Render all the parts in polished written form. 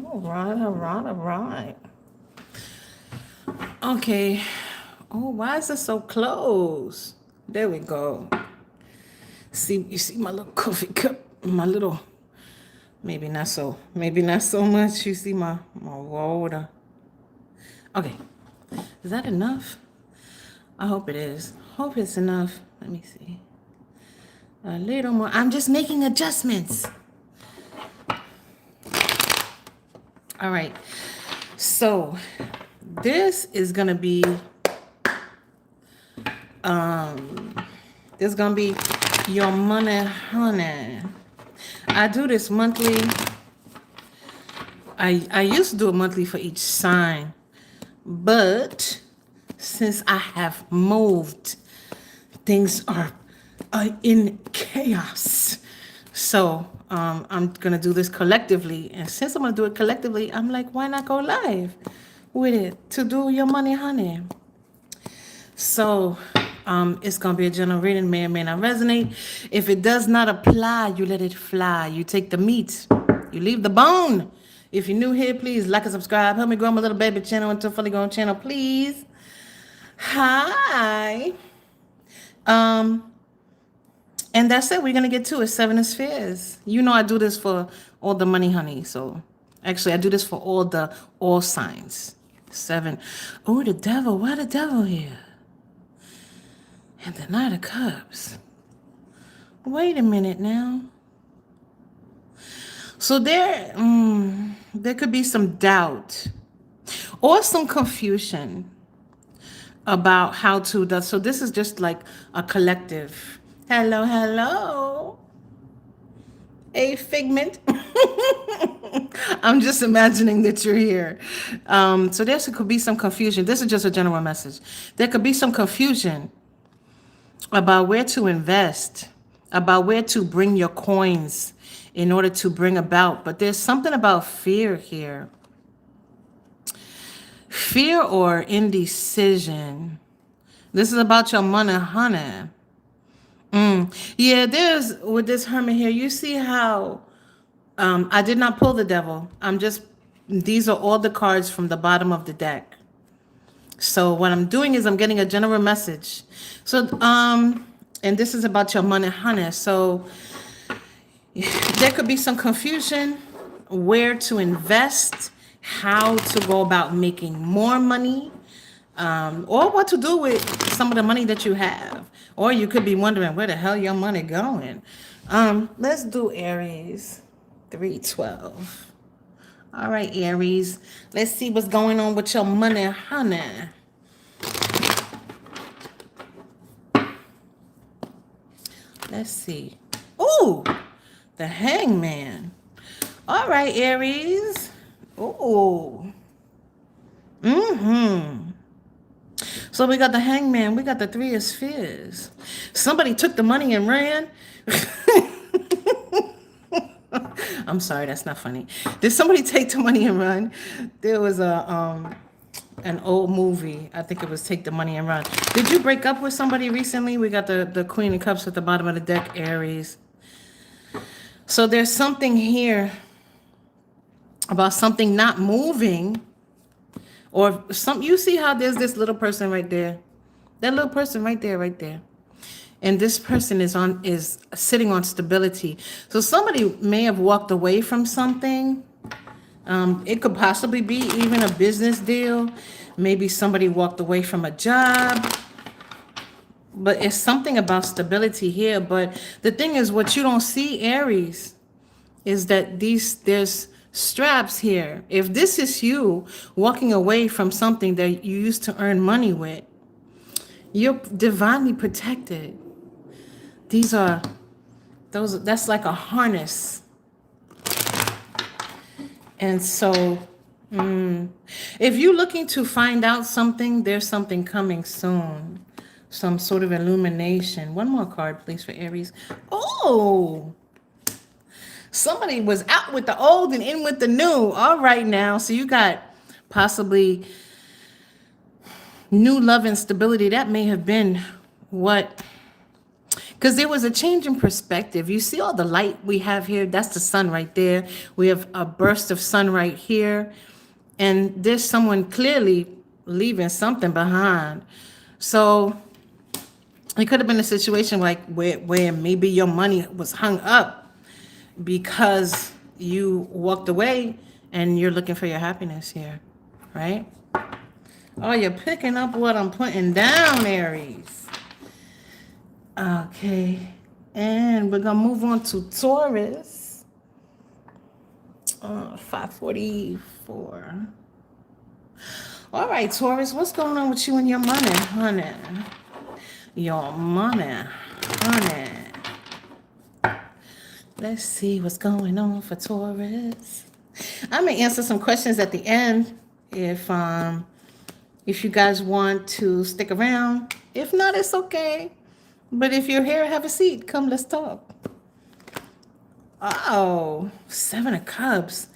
All right, all right, all right. Okay. Oh, why is it so close? There we go. See, you see my little coffee cup, my little, maybe not so much. You see my water. Okay. Is that enough? I hope it is. Hope it's enough. Let me see. A little more. I'm just making adjustments. All right. So this is gonna be this is gonna be your money, honey. I do this monthly. I used to do it monthly for each sign, but since I have moved, things are in chaos. So I'm gonna do this collectively, and since I'm gonna do it collectively, I'm like, why not go live with it to do your money, honey? So it's gonna be a general reading, may or may not resonate. If it does not apply, you let it fly. You take the meat, you leave the bone. If you're new here, please like and subscribe. Help me grow my little baby channel into a fully grown channel, please. Hi. And that's it. We're gonna get to it. Seven of Spheres. You know I do this for all the money, honey. So actually I do this for all signs. Seven. Oh, the devil. Why the devil here? And the Knight of Cups. Wait a minute now. So there could be some doubt or some confusion about how to do. So this is just like a collective. Hello, hello. A Figment. I'm just imagining that you're here. So there could be some confusion. This is just a general message. There could be some confusion about where to invest, about where to bring your coins in order to bring about. But there's something about fear here. Fear or indecision. This is about your money, honey. Yeah, there's with this hermit here, you see how I did not pull the devil. These are all the cards from the bottom of the deck. So what I'm doing is I'm getting a general message. So, and this is about your money, honey. So there could be some confusion where to invest, how to go about making more money, or what to do with some of the money that you have. Or you could be wondering where the hell your money going. Let's do Aries 312. All right, Aries. Let's see what's going on with your money, honey. Let's see. Ooh, the Hangman. All right, Aries. Ooh. So we got the Hangman. We got the Three of Spheres. Somebody took the money and ran. I'm sorry, that's not funny. Did somebody take the money and run? There was an old movie. I think it was Take the Money and Run. Did you break up with somebody recently? We got the Queen of Cups at the bottom of the deck, Aries. So there's something here about something not moving, or you see how there's this little person right there. That little person right there. And this person is sitting on stability. So somebody may have walked away from something. It could possibly be even a business deal. Maybe somebody walked away from a job. But it's something about stability here. But the thing is, what you don't see, Aries, is that there's straps here. If this is you walking away from something that you used to earn money with, you're divinely protected. That's like a harness. And so if you're looking to find out something, there's something coming soon. Some sort of illumination. One more card, please, for Aries. Oh, somebody was out with the old and in with the new. All right now. So you got possibly new love and stability. That may have been what Because there was a change in perspective. You see all the light we have here? That's the sun right there. We have a burst of sun right here. And there's someone clearly leaving something behind. So it could have been a situation like where maybe your money was hung up because you walked away and you're looking for your happiness here, right? Oh, you're picking up what I'm putting down, Aries. Okay, and we're gonna move on to Taurus. 544. All right, Taurus, what's going on with you and your money, honey? Your money, honey. Let's see what's going on for Taurus. I may answer some questions at the end if you guys want to stick around. If not, it's okay. But if you're here, have a seat. Come, let's talk. Oh, 7 of Cups.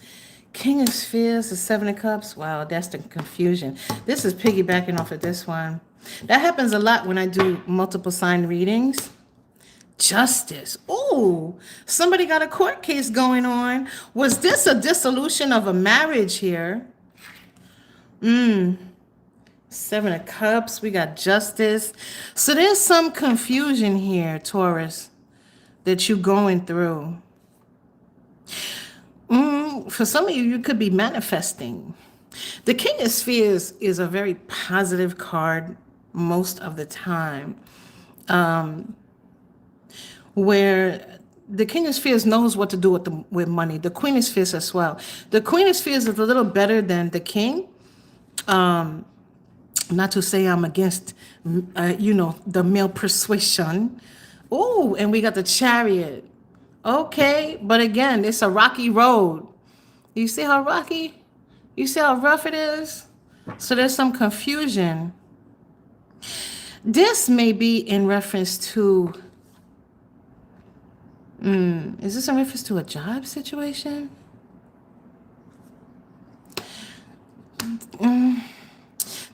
King of Spheres, the 7 of Cups. Wow, that's the confusion. This is piggybacking off of this one. That happens a lot when I do multiple sign readings. Justice. Oh, somebody got a court case going on. Was this a dissolution of a marriage here? 7 of Cups. We got justice. So there's some confusion here, Taurus, that you're going through. For some of you, you could be manifesting. The King of Spheres is a very positive card most of the time. Where the King of Spheres knows what to do with money. The Queen of Spheres as well. The Queen of Spheres is a little better than the King. Not to say I'm against, the male persuasion. Oh, and we got the Chariot. Okay, but again, it's a rocky road. You see how rocky? You see how rough it is? So there's some confusion. This may be in reference to, is this in reference to a job situation?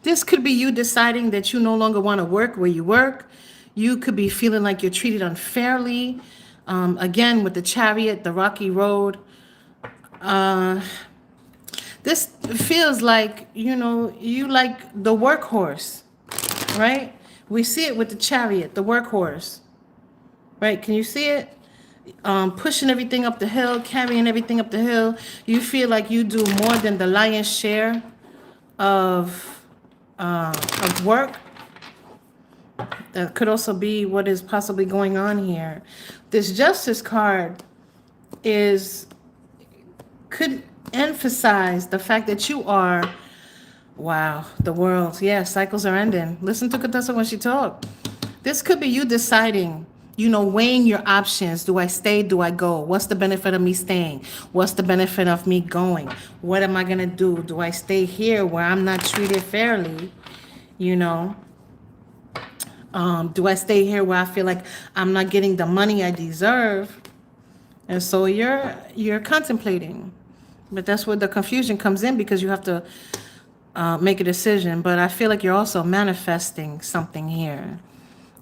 This could be you deciding that you no longer want to work where you work. You could be feeling like you're treated unfairly. Again, with the Chariot, the rocky road. This feels like, you like the workhorse, right? We see it with the Chariot, the workhorse, right? Can you see it? Pushing everything up the hill, carrying everything up the hill. You feel like you do more than the lion's share of work. That could also be what is possibly going on here. This Justice card could emphasize the fact that you are, wow, the world. Yeah, cycles are ending. Listen to Contessa when she talks. This could be you deciding, weighing your options. Do I stay? Do I go? What's the benefit of me staying? What's the benefit of me going? What am I going to do? Do I stay here where I'm not treated fairly? Do I stay here where I feel like I'm not getting the money I deserve? And so you're contemplating. But that's where the confusion comes in, because you have to make a decision. But I feel like you're also manifesting something here.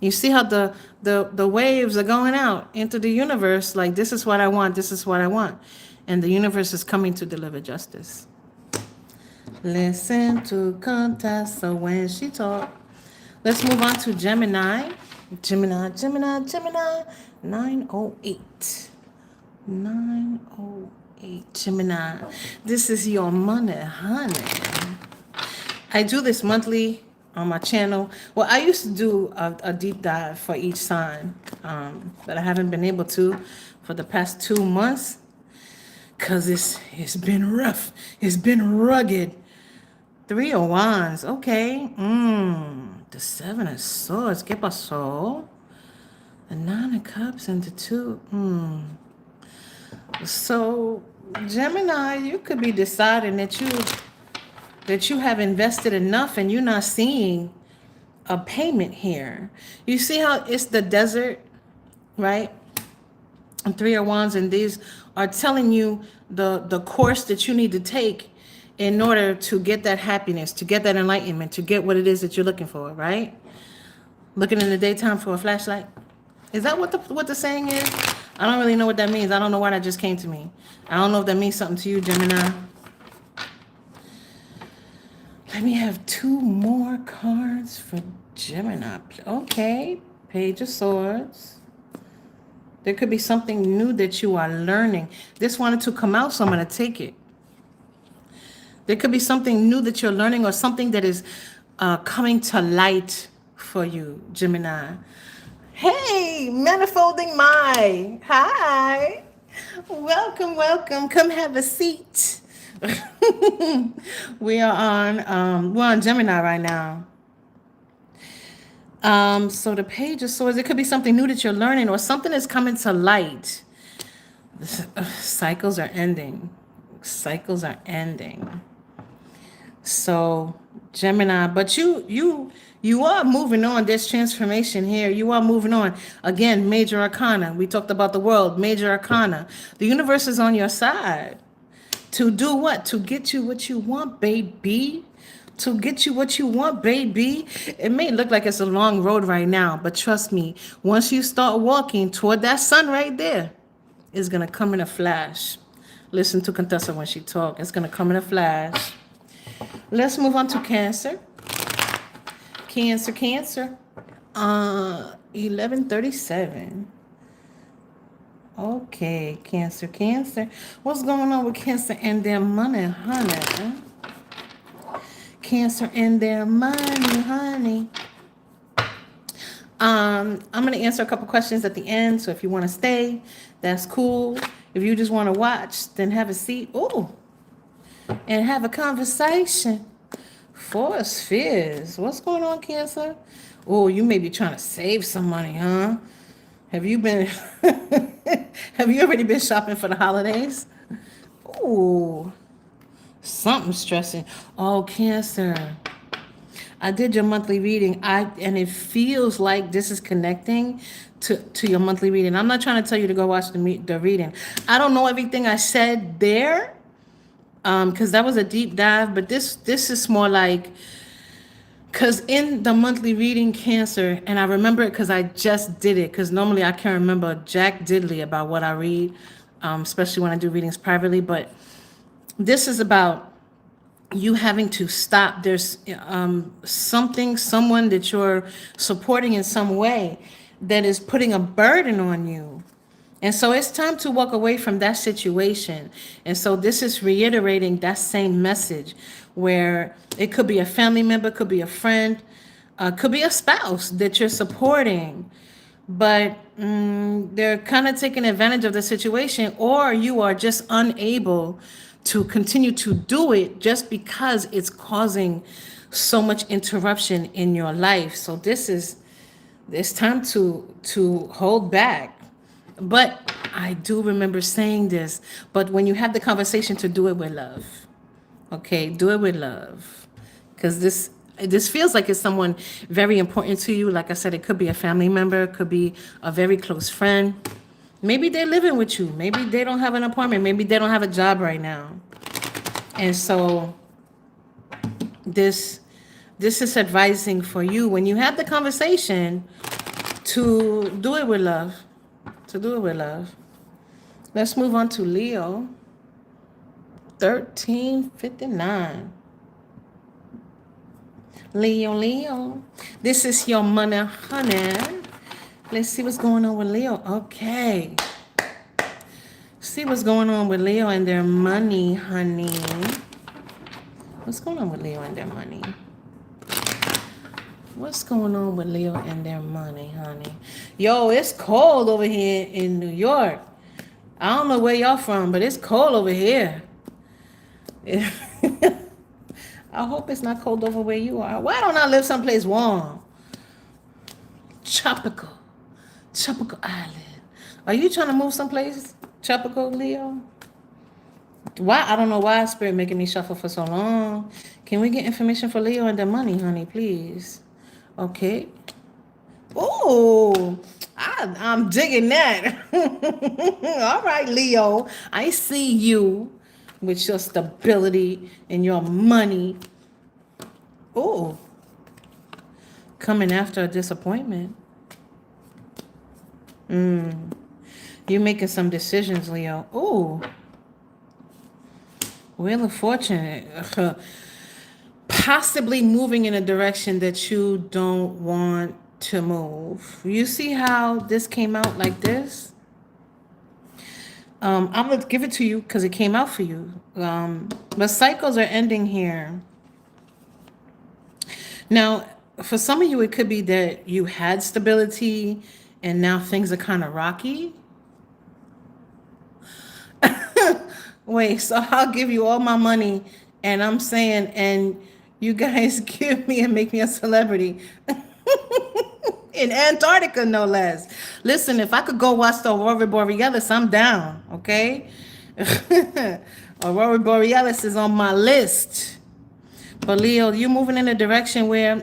You see how the waves are going out into the universe, like, this is what I want, this is what I want. And the universe is coming to deliver justice. Listen to Contessa when she talks. Let's move on to Gemini. Gemini, 908. 908, Gemini. This is your money, honey. I do this monthly on my channel. Well, I used to do a deep dive for each sign, but I haven't been able to for the past 2 months, because it's been rough. It's been rugged. 3 of Wands. Okay. The 7 of Swords. ¿Qué pasó? The 9 of Cups and the 2. So, Gemini, you could be deciding that you have invested enough and you're not seeing a payment here. You see how it's the desert, right? And 3 of Wands, and these are telling you the course that you need to take in order to get that happiness, to get that enlightenment, to get what it is that you're looking for, right? Looking in the daytime for a flashlight. Is that what the saying is? I don't really know what that means. I don't know why that just came to me. I don't know if that means something to you, Gemini. Let me have 2 more cards for Gemini. Okay. Page of Swords. There could be something new that you are learning. This wanted to come out, so I'm going to take it. There could be something new that you're learning or something that is coming to light for you, Gemini. Hey, Manifolding My. Hi. Welcome, welcome. Come have a seat. We're on Gemini right now. So the Page of Swords, it could be something new that you're learning or something is coming to light. Cycles are ending. Cycles are ending. So Gemini, but you are moving on. There's transformation here. You are moving on. Again, major arcana. We talked about the world, major arcana. The universe is on your side. To do what? To get you what you want, baby. To get you what you want, baby. It may look like it's a long road right now, but trust me, once you start walking toward that sun right there, it's going to come in a flash. Listen to Contessa when she talks. It's going to come in a flash. Let's move on to Cancer. Cancer. 1137. Okay, Cancer. What's going on with Cancer and their money, honey? Cancer and their money, honey. I'm going to answer a couple questions at the end, so if you want to stay, that's cool. If you just want to watch, then have a seat. Ooh. And have a conversation. 4 spheres. What's going on, Cancer? Oh, you may be trying to save some money, huh? Have you already been shopping for the holidays? Ooh. Something stressing. Oh, Cancer. I did your monthly reading. And it feels like this is connecting to your monthly reading. I'm not trying to tell you to go watch the reading. I don't know everything I said there. Because that was a deep dive, but this is more like, because in the monthly reading, Cancer, and I remember it because I just did it, because normally I can't remember jack diddly about what I read, especially when I do readings privately, but this is about you having to stop. There's someone that you're supporting in some way that is putting a burden on you. And so it's time to walk away from that situation. And so this is reiterating that same message, where it could be a family member, could be a friend, could be a spouse that you're supporting, but they're kind of taking advantage of the situation, or you are just unable to continue to do it just because it's causing so much interruption in your life. So it's time to hold back. But I do remember saying this, but when you have the conversation, to do it with love. Okay, do it with love. Because this feels like it's someone very important to you. Like I said, it could be a family member, it could be a very close friend. Maybe they're living with you. Maybe they don't have an apartment. Maybe they don't have a job right now. And so this is advising for you, when you have the conversation, to do it with love. To do it with love. Let's move on to Leo. 1359. Leo. This is your money, honey. Let's see what's going on with Leo. Okay. See what's going on with Leo and their money, honey. What's going on with Leo and their money? What's going on with Leo and their money, honey? Yo, it's cold over here in New York. I don't know where y'all from, but it's cold over here. I hope it's not cold over where you are. Why don't I live someplace warm? Tropical island. Are you trying to move someplace tropical, Leo? Why? I don't know why Spirit making me shuffle for so long. Can we get information for Leo and their money, honey, please? Okay. Oh, I'm digging that. All right, Leo. I see you with your stability and your money. Oh, coming after a disappointment. You're making some decisions, Leo. Ooh, Wheel of Fortune. Possibly moving in a direction that you don't want to move. You see how this came out like this? I'm going to give it to you because it came out for you. But cycles are ending here. Now, for some of you, it could be that you had stability and now things are kind of rocky. Wait, so I'll give you all my money and I'm saying, and you guys give me and make me a celebrity. In Antarctica, no less. Listen, if I could go watch the Aurora Borealis, I'm down, okay? Aurora Borealis is on my list. But Leo, you're moving in a direction where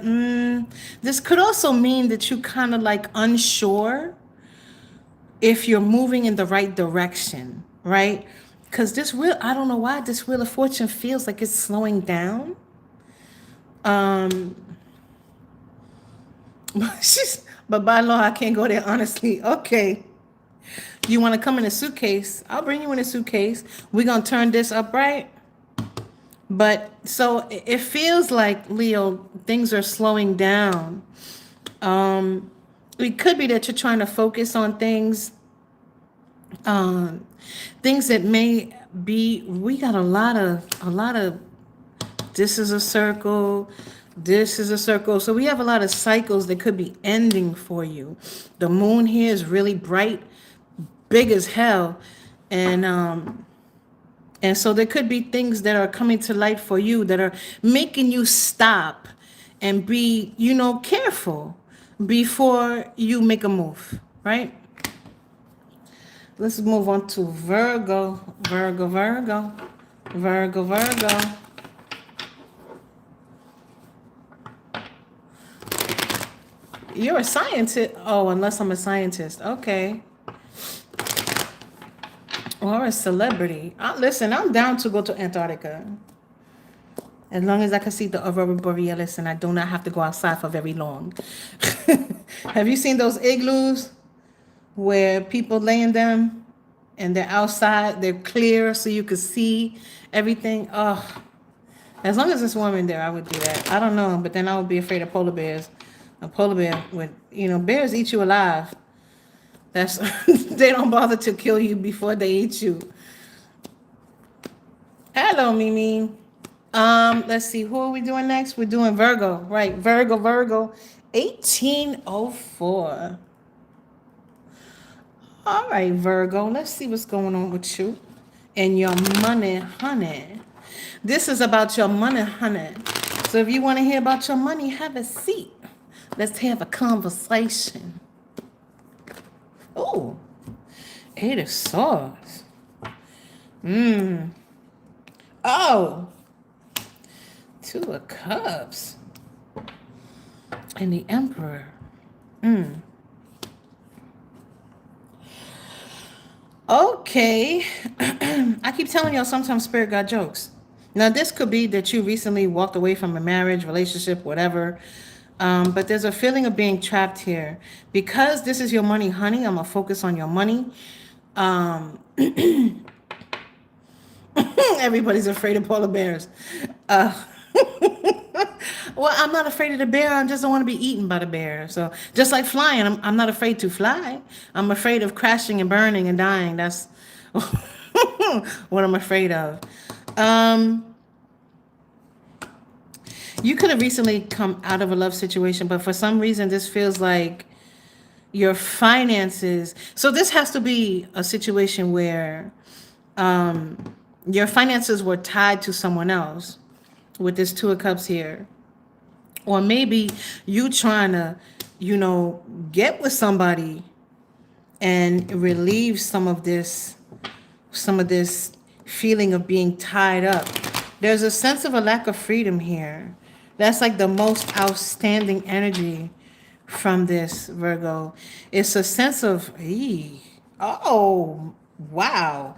this could also mean that you kind of like unsure if you're moving in the right direction, right? Because this wheel, I don't know why this Wheel of Fortune feels like it's slowing down. But by law, I can't go there, honestly. Okay. You want to come in a suitcase? I'll bring you in a suitcase. We're going to turn this upright. But so it feels like, Leo, things are slowing down. It could be that you're trying to focus on things that may be, we got a lot of, this is a circle, this is a circle. So we have a lot of cycles that could be ending for you. The moon here is really bright, big as hell. And so there could be things that are coming to light for you that are making you stop and be, careful before you make a move, right? Let's move on to Virgo. Virgo. You're a scientist. Oh, unless I'm a scientist. Okay. Or a celebrity. Listen, I'm down to go to Antarctica. As long as I can see the Aurora Borealis and I do not have to go outside for very long. Have you seen those igloos where people lay in them and they're outside, they're clear so you can see everything? Oh, as long as it's warm in there, I would do that. I don't know, but then I would be afraid of polar bears. A polar bear would, bears eat you alive. That's they don't bother to kill you before they eat you. Hello, Mimi. Let's see, who are we doing next? We're doing Virgo, right? Virgo, 1804. All right, Virgo, let's see what's going on with you and your money, honey. This is about your money, honey. So if you want to hear about your money, have a seat. Let's have a conversation. Oh, 8 of Swords. Oh, 2 of Cups. And the Emperor. Okay. I keep telling y'all sometimes Spirit got jokes. Now, this could be that you recently walked away from a marriage, relationship, whatever. But there's a feeling of being trapped here. Because this is your money, honey, I'm going to focus on your money. Everybody's afraid of polar bears. Well, I'm not afraid of the bear. I just don't want to be eaten by the bear. So just like flying, I'm not afraid to fly. I'm afraid of crashing and burning and dying. That's what I'm afraid of. You could have recently come out of a love situation, but for some reason, this feels like your finances. So this has to be a situation where your finances were tied to someone else with this 2 of Cups here. Or maybe you trying to, get with somebody and relieve some of this feeling of being tied up. There's a sense of a lack of freedom here. That's like the most outstanding energy from this, Virgo. It's a sense of, oh, wow.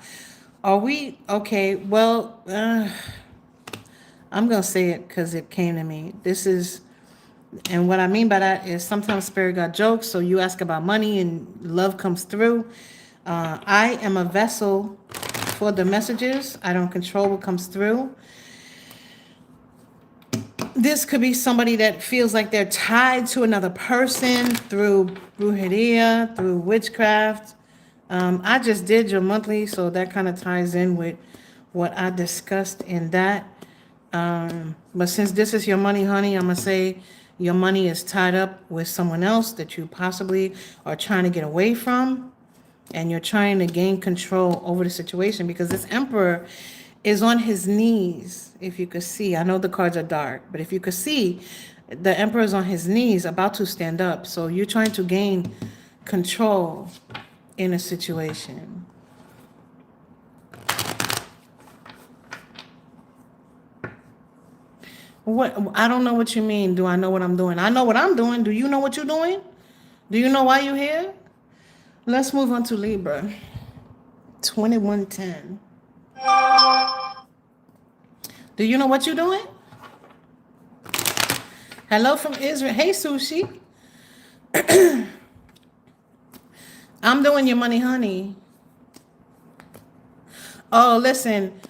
Are we, okay, well, I'm going to say it because it came to me. This is And what I mean by that is sometimes spirit got jokes. So you ask about money and love comes through. I am a vessel for the messages. I don't control what comes through. This could be somebody that feels like they're tied to another person through brujeria, through witchcraft. I just did your monthly, so that kind of ties in with what I discussed in that. But since this is your money, honey, I'm going to say your money is tied up with someone else that you possibly are trying to get away from. And you're trying to gain control over the situation because this emperor is on his knees. If you could see, I know the cards are dark, but if you could see, the emperor is on his knees about to stand up. So you're trying to gain control in a situation. What? I don't know what you mean. Do I know what I'm doing? I know what I'm doing. Do you know what you're doing? Do you know why you're here? Let's move on to Libra. 2110. Do you know what you're doing? Hello from Israel. Hey, Sushi. I'm doing your money, honey. Oh, listen.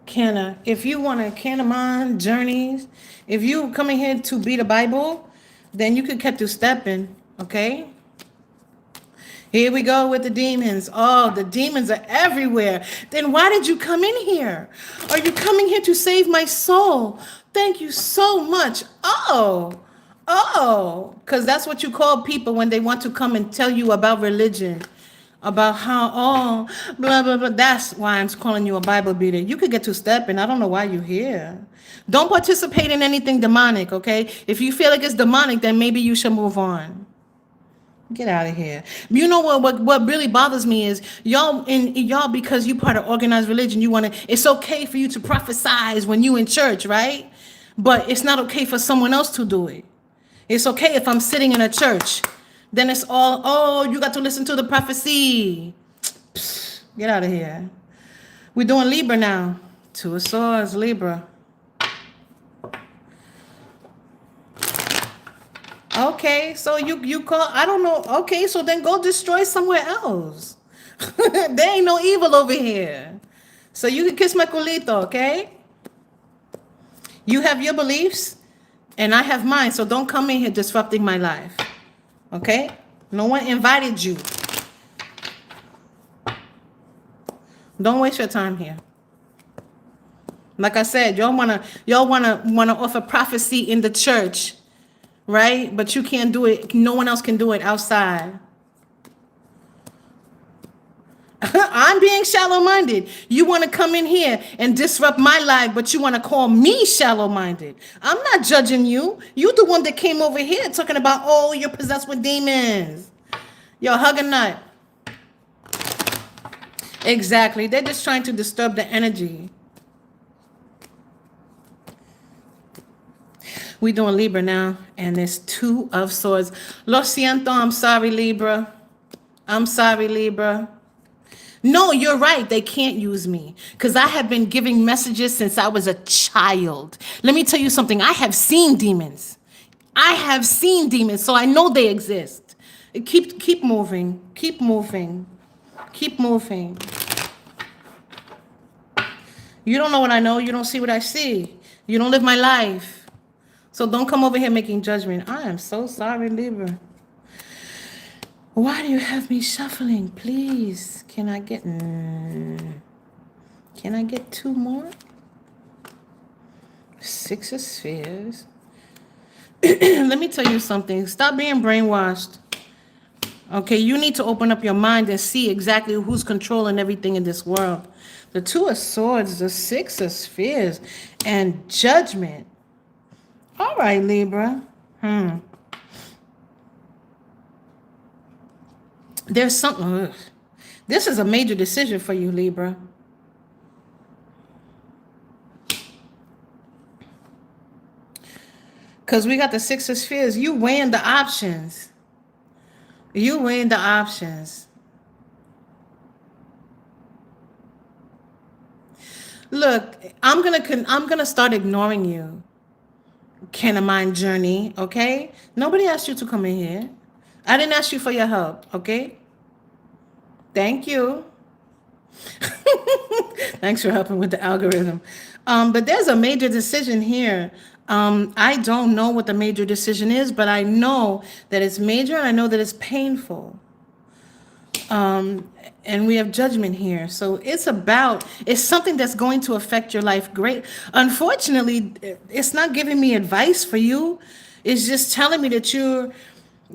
Canna, if you want to Canamon journeys, if you coming here to be the Bible, then you could keep to stepping, okay? Here we go with the demons. Oh, the demons are everywhere. Then why did you come in here? Are you coming here to save my soul? Thank you so much. Oh, because that's what you call people when they want to come and tell you about religion. About how, blah, blah, blah. That's why I'm calling you a Bible beater. You could get to stepping. I don't know why you're here. Don't participate in anything demonic, okay? If you feel like it's demonic, then maybe you should move on. Get out of here. You know what really bothers me is y'all because you part of organized religion, it's okay for you to prophesize when you in church, right? But it's not okay for someone else to do it. It's okay if I'm sitting in a church. Then it's all, you got to listen to the prophecy. Psst, get out of here. We're doing Libra now. Two of Swords, Libra. Okay, so you call, I don't know. Okay, so then go destroy somewhere else. There ain't no evil over here. So you can kiss my culito, okay? You have your beliefs, and I have mine, so don't come in here disrupting my life. Okay? No one invited you. Don't waste your time here. Like I said, y'all wanna offer prophecy in the church, right? But you can't do it. No one else can do it outside. I'm being shallow-minded. You want to come in here and disrupt my life, but you want to call me shallow-minded. I'm not judging you. You the one that came over here talking about, you're possessed with demons. Yo, hug a nut. Exactly. They're just trying to disturb the energy. We're doing Libra now, and there's Two of Swords. Lo siento, I'm sorry, Libra. I'm sorry, Libra. No, you're right. They can't use me because I have been giving messages since I was a child. Let me tell you something. I have seen demons. So I know they exist. Keep moving. Keep moving. Keep moving. You don't know what I know. You don't see what I see. You don't live my life. So don't come over here making judgment. I am so sorry, Libra. Why do you have me shuffling? Please, can I get two more? Six of Spheres. Let me tell you something. Stop being brainwashed. Okay, you need to open up your mind and see exactly who's controlling everything in this world. The Two of Swords, the Six of Spheres, and Judgment. All right, Libra. There's something. This is a major decision for you, Libra. Because we got the Six of Spheres. You weighing the options. Look, I'm gonna start ignoring you. Canine journey, okay? Nobody asked you to come in here. I didn't ask you for your help, okay? Thank you. Thanks for helping with the algorithm. But there's a major decision here. I don't know what the major decision is, but I know that it's major and I know that it's painful. And we have judgment here. So it's something that's going to affect your life great. Unfortunately, it's not giving me advice for you. It's just telling me that you're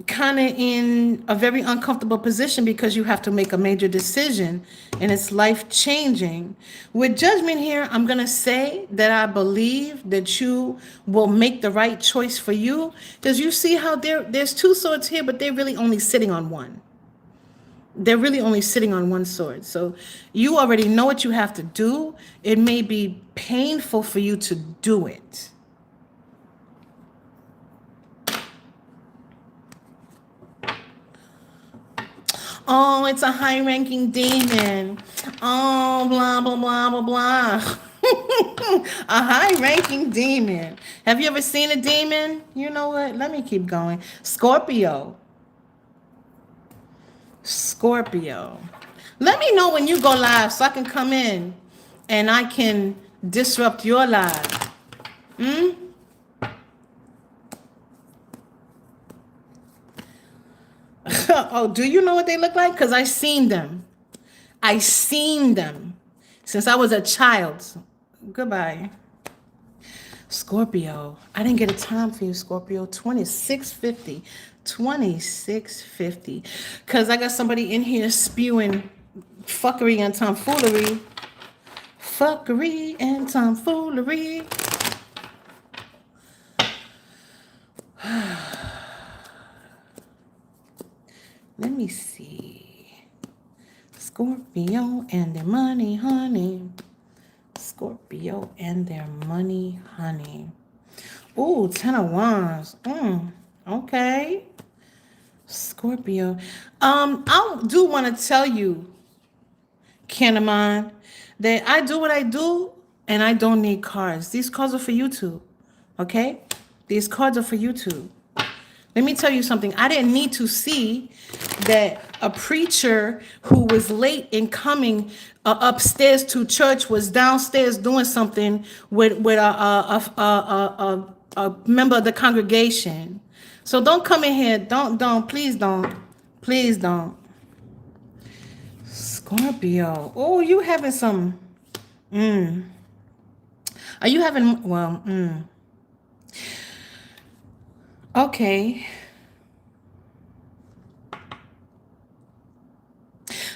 kind of in a very uncomfortable position because you have to make a major decision and it's life changing. With judgment here, I'm going to say that I believe that you will make the right choice for you, because you see how there's two swords here, but they're really only sitting on one. They're really only sitting on one sword. So you already know what you have to do. It may be painful for you to do it. Oh, it's a high-ranking demon. Oh, blah, blah, blah, blah, blah. A high-ranking demon. Have you ever seen a demon? You know what? Let me keep going. Scorpio. Scorpio. Let me know when you go live so I can come in and I can disrupt your live. Oh, do you know what they look like? Because I seen them. I seen them since I was a child. Goodbye. Scorpio. I didn't get a time for you, Scorpio. 2650. 2650. Because I got somebody in here spewing fuckery and tomfoolery. Fuckery and tomfoolery. Let me see. Scorpio and their money, honey. Scorpio and their money, honey. Ooh, 10 of Wands. Okay. Scorpio. I do want to tell you, Canamon, that I do what I do and I don't need cards. These cards are for you too. Okay? These cards are for you too. Let me tell you something. I didn't need to see that a preacher who was late in coming upstairs to church was downstairs doing something with a member of the congregation. So don't come in here. Please don't. Scorpio. Oh, you having some. Are you having? Okay.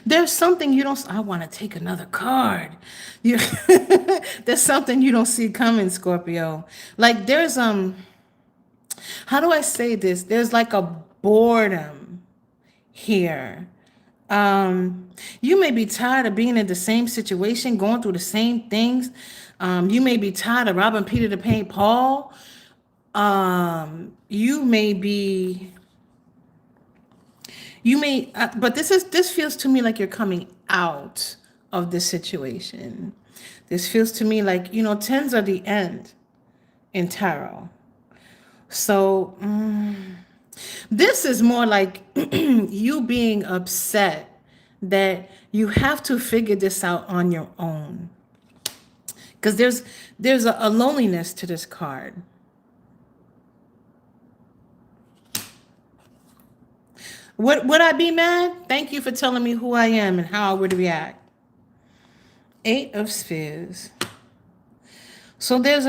There's something you don't. I want to take another card. There's something you don't see coming, Scorpio. Like there's how do I say this? There's like a boredom here. You may be tired of being in the same situation, going through the same things. You may be tired of robbing Peter to pay Paul. You may, but this feels to me like you're coming out of this situation. This feels to me like, tens are the end in tarot. So, this is more like you being upset that you have to figure this out on your own. Because there's a loneliness to this card. Would I be mad? Thank you for telling me who I am and how I would react. 8 of Spheres. So there's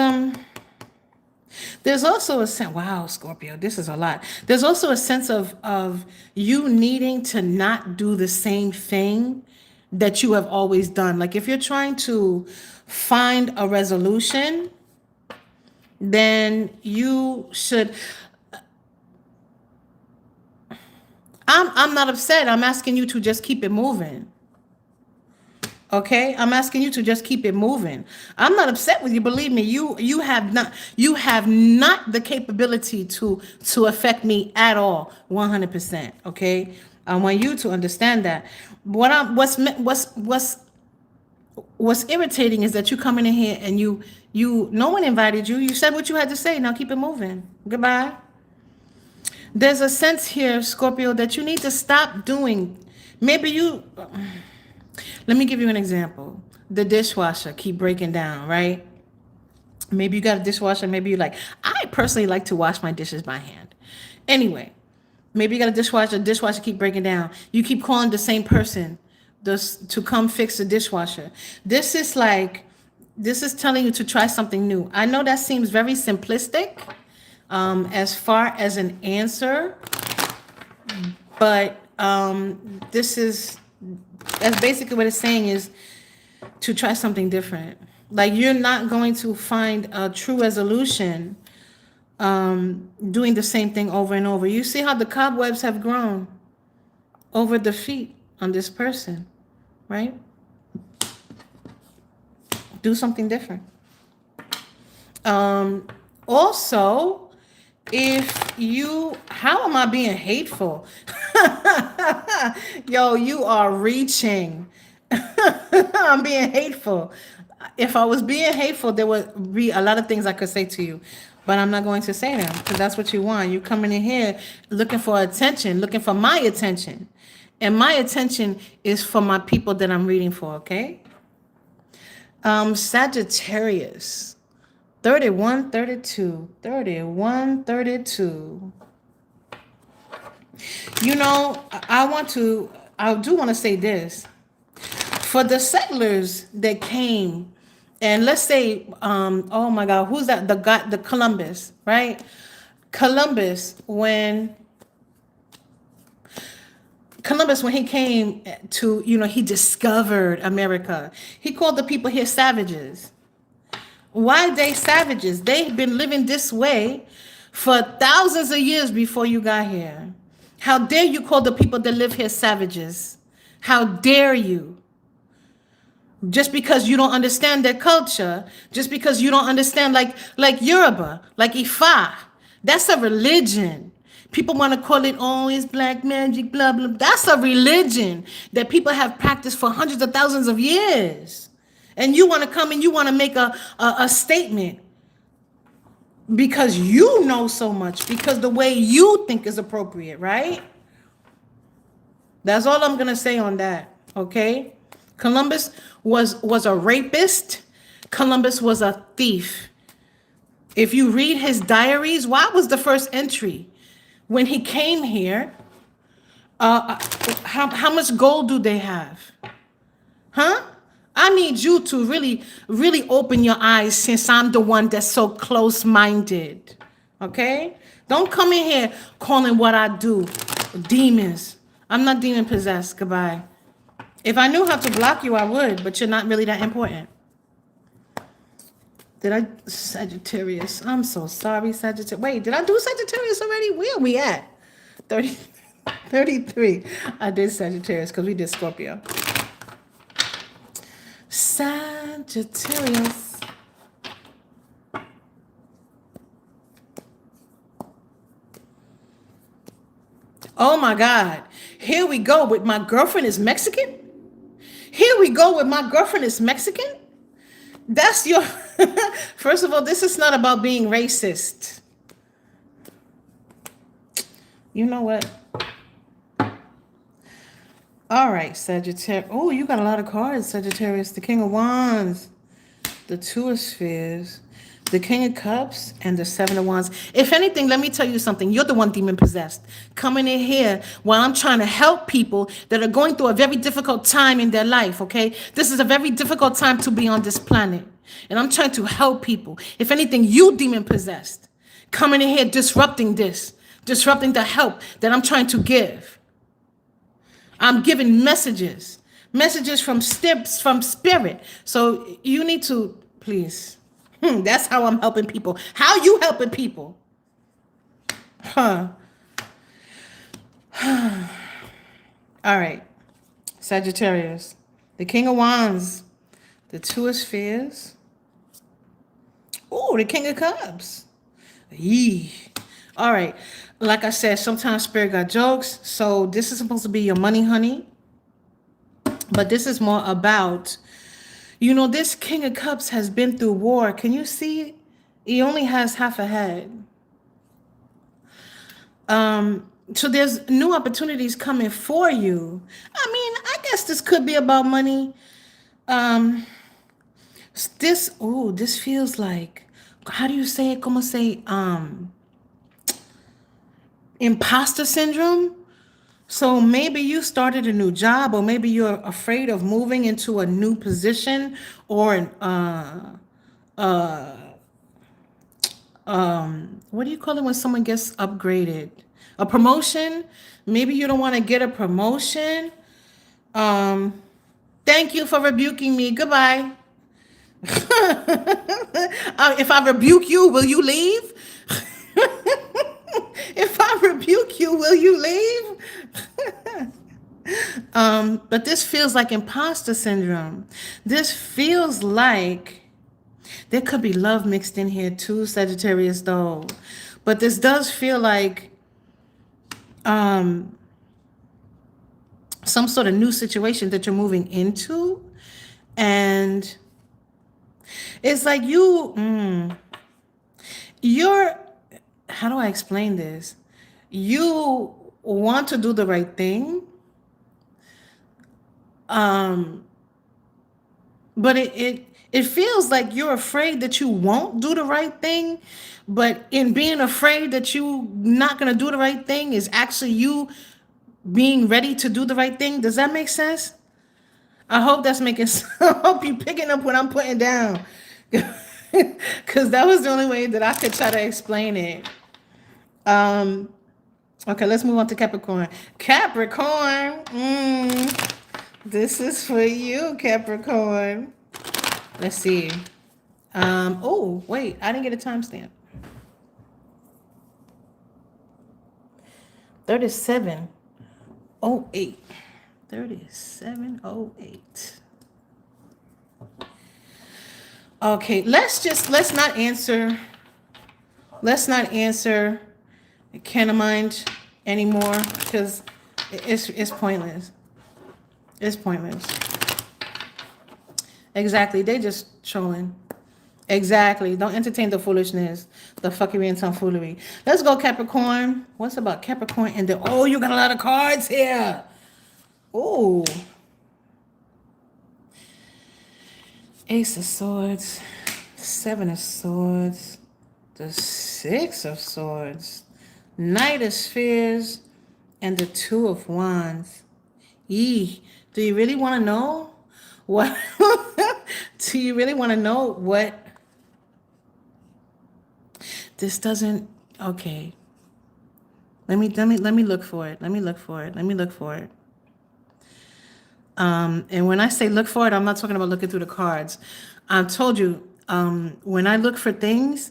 also a sense, wow, Scorpio, this is a lot. There's also a sense of you needing to not do the same thing that you have always done. Like if you're trying to find a resolution, then you should. I'm not upset. I'm asking you to just keep it moving. Okay? I'm asking you to just keep it moving. I'm not upset with you. Believe me, you have not the capability to affect me at all. 100%. Okay? I want you to understand that. What's what's irritating is that you come in here and no one invited you. You said what you had to say. Now keep it moving. Goodbye. There's a sense here, Scorpio, that you need to stop doing. Maybe you, let me give you an example. The dishwasher keep breaking down, right? Maybe you got a dishwasher. Maybe you like, I personally like to wash my dishes by hand. Anyway, maybe you got a dishwasher keep breaking down. You keep calling the same person to come fix the dishwasher. This is telling you to try something new. I know that seems very simplistic as far as an answer, but that's basically what it's saying, is to try something different. Like, you're not going to find a true resolution doing the same thing over and over. You see how the cobwebs have grown over the feet on this person, right? Do something different. Also, how am I being hateful? Yo, you are reaching. I'm being hateful. If I was being hateful, there would be a lot of things I could say to you, but I'm not going to say them because that's what you want. You coming in here looking for attention, looking for my attention. And my attention is for my people that I'm reading for, okay? Sagittarius, 3132. You know, I do want to say this. For the settlers that came, and let's say, oh my God, who's that? The Columbus, right? Columbus, when he came to, he discovered America. He called the people here savages. Why are they savages? They've been living this way for thousands of years before you got here. How dare you call the people that live here savages? How dare you? Just because you don't understand their culture, just because you don't understand like Yoruba, like Ifa, that's a religion. People want to call it, oh, it's black magic, blah, blah. That's a religion that people have practiced for hundreds of thousands of years. And you want to come and you want to make a statement because you know so much, because the way you think is appropriate, right? That's all I'm going to say on that, okay? Columbus was a rapist. Columbus was a thief. If you read his diaries, what was the first entry? When he came here, how much gold do they have? Huh? I need you to really, really open your eyes, since I'm the one that's so close-minded. Okay? Don't come in here calling what I do demons. I'm not demon possessed. Goodbye. If I knew how to block you, I would, but you're not really that important. Sagittarius. I'm so sorry, Sagittarius. Wait, did I do Sagittarius already? Where are we at? 33. I did Sagittarius because we did Scorpio. Sagittarius. Oh my God. Here we go with my girlfriend is Mexican. That's your... First of all, this is not about being racist. You know what? All right, Sagittarius. Oh, you got a lot of cards, Sagittarius. The King of Wands, the Two of Spheres, the King of Cups, and the Seven of Wands. If anything, let me tell you something. You're the one demon possessed. Coming in here while I'm trying to help people that are going through a very difficult time in their life, okay? This is a very difficult time to be on this planet. And I'm trying to help people. If anything, you demon possessed. Coming in here disrupting the help that I'm trying to give. I'm giving messages from spirit. So you need to, please. That's how I'm helping people. How you helping people? Huh. All right. Sagittarius. The King of Wands. The Two of Spheres. Oh, the King of Cups. Yee. All right. Like I said, sometimes spirit got jokes. So this is supposed to be your money, honey. But this is more about You know, this King of Cups has been through war. Can you see? He only has half a head. So there's new opportunities coming for you. I mean, I guess this could be about money. This feels like, how do you say it? Como say, imposter syndrome. So maybe you started a new job, or maybe you're afraid of moving into a new position, or what do you call it when someone gets upgraded? A promotion. Maybe you don't want to get a promotion. Thank you for rebuking me. Goodbye. If I rebuke you, will you leave? If I rebuke you, will you leave? But this feels like imposter syndrome. This feels like there could be love mixed in here too, Sagittarius, though. But this does feel like some sort of new situation that you're moving into. And it's like you're, how do I explain this? You want to do the right thing. But it feels like you're afraid that you won't do the right thing. But in being afraid that you're not going to do the right thing is actually you being ready to do the right thing. Does that make sense? I hope that's making sense. I hope you're picking up what I'm putting down. Because that was the only way that I could try to explain it. Okay, let's move on to Capricorn. Capricorn. This is for you, Capricorn. Let's see. Oh, wait, I didn't get a timestamp. 37:08. 37:08. Okay, let's not answer Can of Mind anymore, because it's pointless. It's pointless. Exactly. They just trolling. Exactly. Don't entertain the foolishness, the fuckery and tomfoolery. Let's go, Capricorn. What's about Capricorn? And you got a lot of cards here. Oh. Ace of Swords, Seven of Swords, the Six of Swords, Knight of Spheres, and the Two of Wands. Yee. Do you really want to know what? Do you really want to know what? This doesn't. Okay. Let me look for it. Let me look for it. And when I say look for it, I'm not talking about looking through the cards. I told you, when I look for things,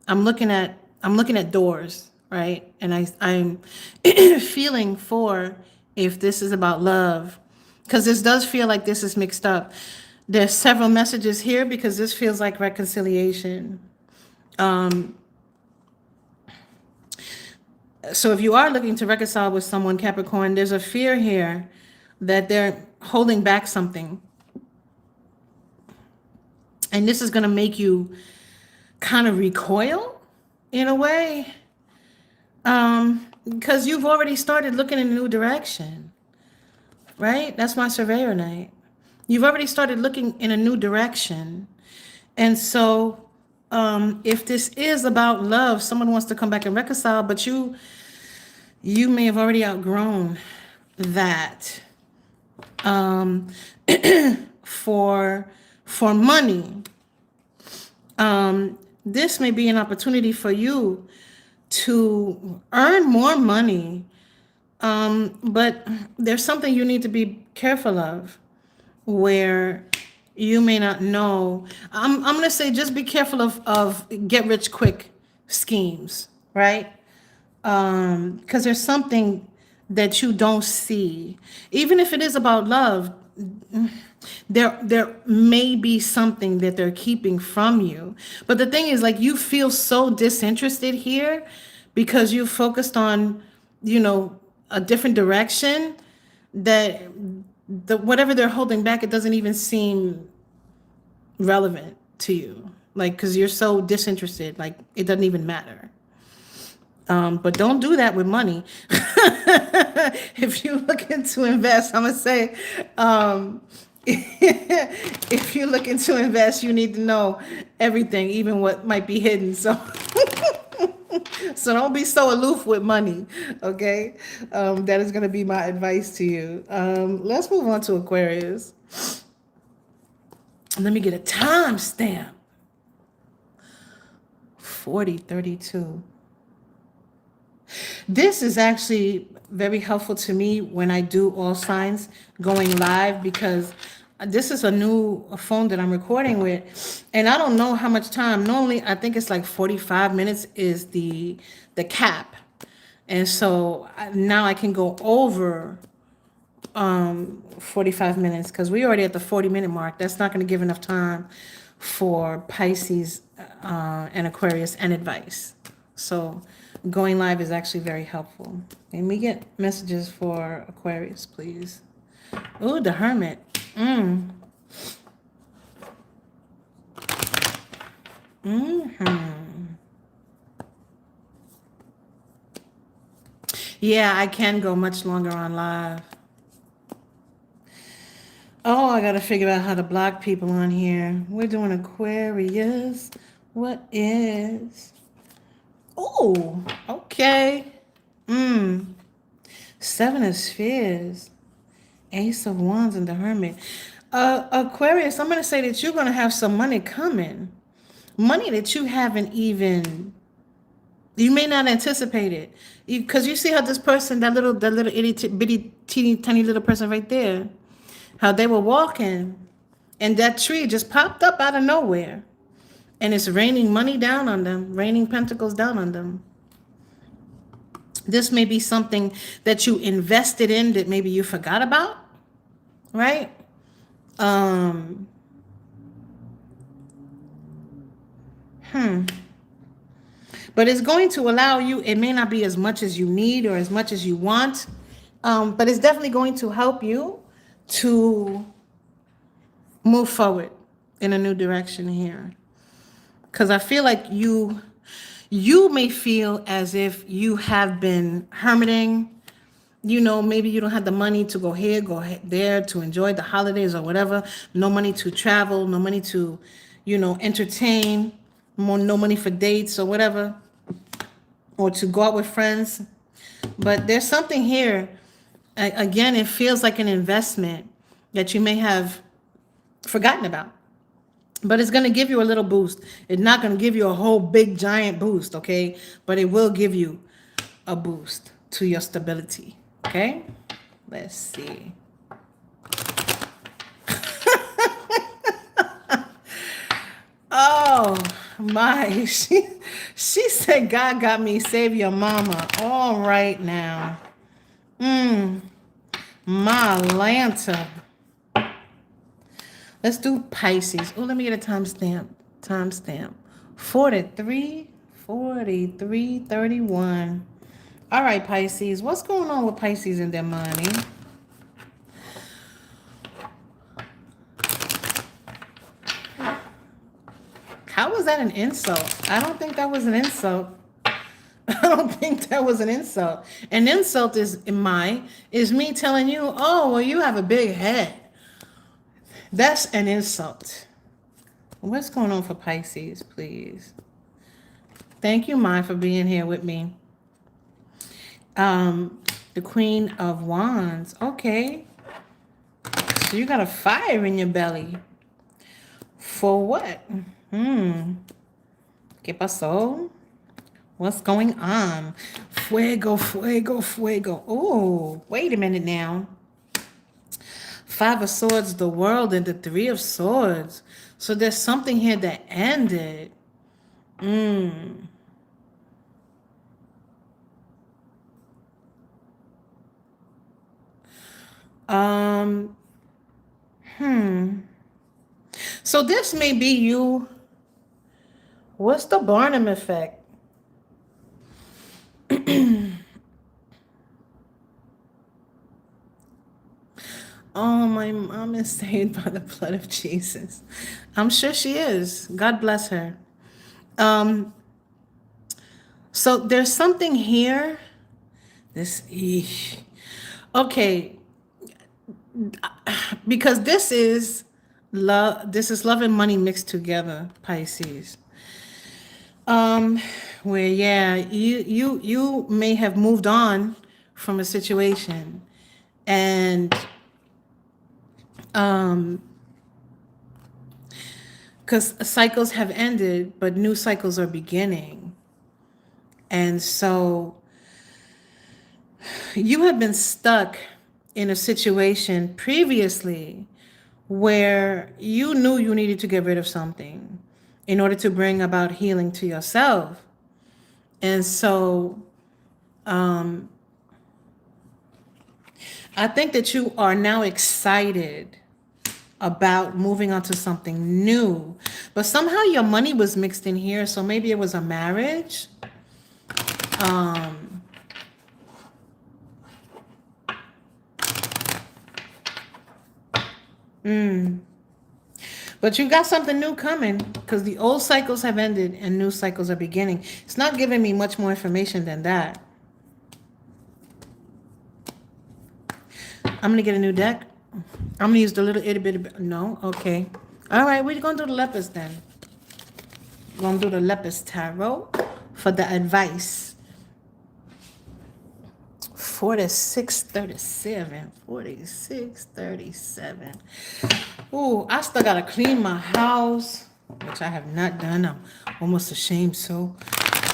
I'm looking at doors, right? And I'm feeling for if this is about love, because this does feel like this is mixed up. There's several messages here because this feels like reconciliation. So if you are looking to reconcile with someone, Capricorn, there's a fear here that they're holding back something. And this is going to make you kind of recoil in a way, because you've already started looking in a new direction, right? That's my Surveyor Night. You've already started looking in a new direction. And so if this is about love, someone wants to come back and reconcile, but you may have already outgrown that. For money, this may be an opportunity for you to earn more money, but there's something you need to be careful of, where you may not know. I'm gonna say just be careful of get rich quick schemes, right? Because there's something that you don't see. Even if it is about love, there may be something that they're keeping from you. But the thing is, like, you feel so disinterested here because you focused on, a different direction, that whatever they're holding back, it doesn't even seem relevant to you. Like, because you're so disinterested, like it doesn't even matter. But don't do that with money. If you're looking to invest, I'm gonna say, if you're looking to invest, you need to know everything, even what might be hidden. So, so don't be so aloof with money. Okay, that is gonna be my advice to you. Let's move on to Aquarius. Let me get a timestamp. 4032. This is actually very helpful to me when I do all signs going live, because this is a new phone that I'm recording with, and I don't know how much time. Normally, I think it's like 45 minutes is the cap, and so now I can go over 45 minutes because we're already at the 40-minute mark. That's not going to give enough time for Pisces and Aquarius and advice. So going live is actually very helpful. And we get messages for Aquarius, please. Ooh, the Hermit. Yeah, I can go much longer on live. Oh, I gotta figure out how to block people on here. We're doing Aquarius. What is? Oh, okay. Seven of Spheres, Ace of Wands, and the Hermit. Aquarius, I'm gonna say that you're gonna have some money coming. Money that you haven't even, you may not anticipate it. Because you see how this person, that little itty bitty teeny tiny little person right there, how they were walking and that tree just popped up out of nowhere. And it's raining money down on them, raining pentacles down on them. This may be something that you invested in that maybe you forgot about, right? But it's going to allow you, it may not be as much as you need or as much as you want, but it's definitely going to help you to move forward in a new direction here. Because I feel like you may feel as if you have been hermiting. You know, maybe you don't have the money to go here, there to enjoy the holidays or whatever. No money to travel, no money to, entertain, no money for dates or whatever, or to go out with friends. But there's something here. Again, it feels like an investment that you may have forgotten about. But it's going to give you a little boost. It's not going to give you a whole big giant boost, okay? But it will give you a boost to your stability, okay? Let's see. Oh, my. She said, God got me, save your mama. All right now. My Lanta. Let's do Pisces. Oh, let me get a timestamp. 43:31. All right, Pisces. What's going on with Pisces and their money? How was that an insult? I don't think that was an insult. I don't think that was an insult. An insult is me telling you, oh, well, you have a big head. That's an insult. What's going on for Pisces, please? Thank you, Mai, for being here with me. The Queen of Wands. Okay. So you got a fire in your belly. For what? ¿Qué pasó? What's going on? Fuego, fuego, fuego. Oh, wait a minute now. Five of Swords, the World, and the Three of Swords. So there's something here that ended. So this may be you. What's the Barnum effect? my mom is saved by the blood of Jesus. I'm sure she is. God bless her. Um, so there's something here. Eesh. Okay, because this is love and money mixed together, Pisces. Where yeah, you may have moved on from a situation, and because cycles have ended, but new cycles are beginning. And so you have been stuck in a situation previously where you knew you needed to get rid of something in order to bring about healing to yourself. And so I think that you are now excited about moving on to something new. But somehow your money was mixed in here, so maybe it was a marriage. But you got something new coming because the old cycles have ended and new cycles are beginning. It's not giving me much more information than that. I'm going to get a new deck. I'm going to use the little itty bitty. No? Okay. All right. We're going to do the lepers then. We're going to do the lepers tarot for the advice. 4637. 4637. Ooh, I still got to clean my house, which I have not done. I'm almost ashamed so.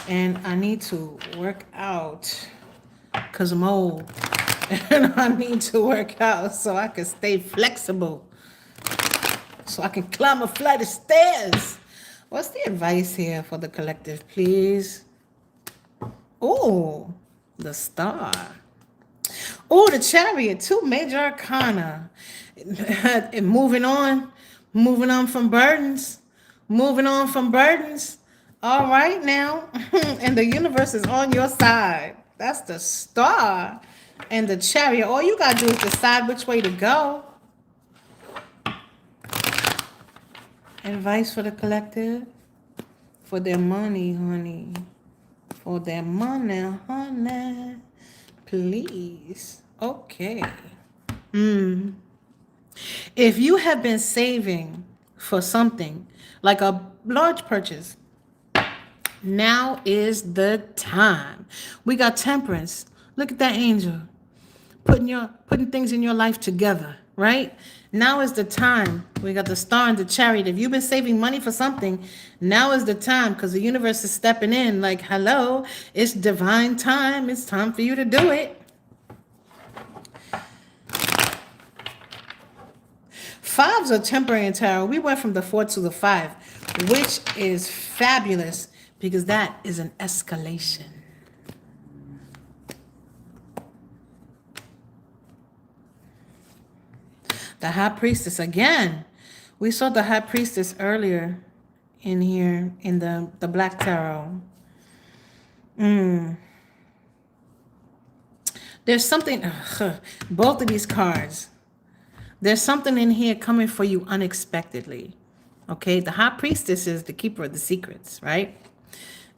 And I need to work out because I'm old. And I need to work out so I can stay flexible. So I can climb a flight of stairs. What's the advice here for the collective, please? Oh, the star. Oh, the chariot, 2 major arcana. And moving on from burdens. Moving on from burdens. All right now. And the universe is on your side. That's the star. And the chariot. All you got to do is decide which way to go. Advice for the collective. For their money, honey. For their money, honey. Please. Okay. If you have been saving for something, like a large purchase, now is the time. We got temperance. Look at that angel. Putting things in your life together, right? Now is the time. We got the star and the chariot. If you've been saving money for something, now is the time because the universe is stepping in like, hello, it's divine time. It's time for you to do it. Fives are temporary in tarot. We went from the 4 to the 5, which is fabulous because that is an escalation. The High Priestess again. We saw the High Priestess earlier in here in the Black Tarot. There's something, both of these cards. There's something in here coming for you unexpectedly. Okay, the High Priestess is the keeper of the secrets, right?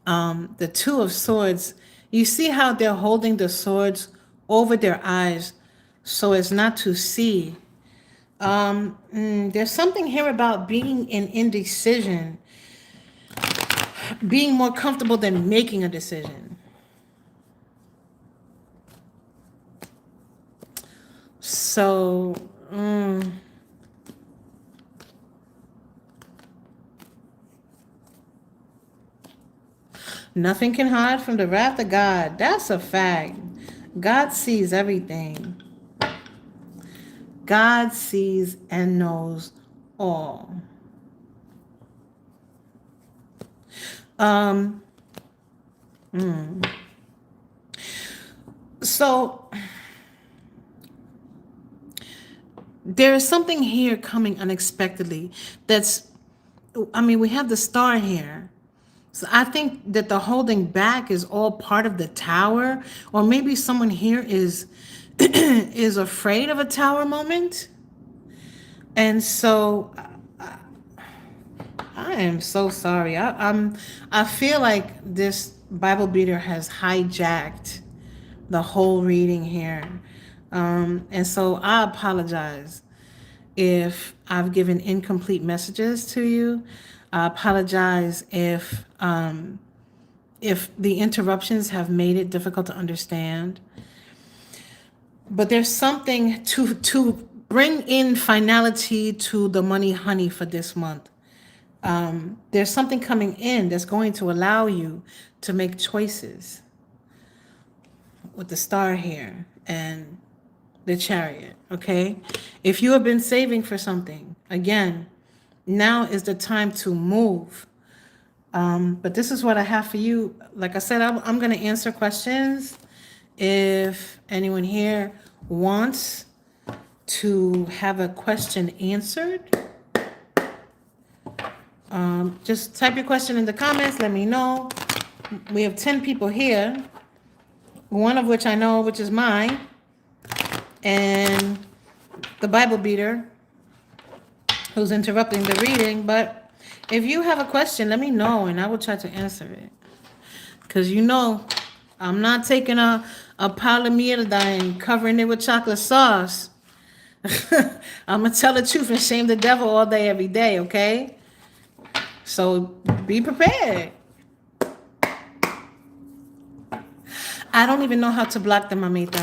The 2 of Swords, you see how they're holding the swords over their eyes so as not to see. There's something here about being in indecision, being more comfortable than making a decision. So, nothing can hide from the wrath of God. That's a fact. God sees everything. God sees and knows all. So there is something here coming unexpectedly. We have the star here. So I think that the holding back is all part of the tower, or maybe someone here is is afraid of a tower moment. And so I am so sorry. I feel like this Bible beater has hijacked the whole reading here. And so I apologize if I've given incomplete messages to you. I apologize if the interruptions have made it difficult to understand. But there's something to bring in finality to the money honey for this month. There's something coming in that's going to allow you to make choices with the star here and the chariot, okay? If you have been saving for something, again, now is the time to move. But this is what I have for you. Like I said, I'm going to answer questions. If anyone here wants to have a question answered, just type your question in the comments. Let me know. We have 10 people here, one of which I know, which is mine, and the Bible beater who's interrupting the reading. But if you have a question, let me know and I will try to answer it. Because you know, I'm not taking a pile of mierda and covering it with chocolate sauce. I'm going to tell the truth and shame the devil all day, every day, okay? So be prepared. I don't even know how to block them, mamita.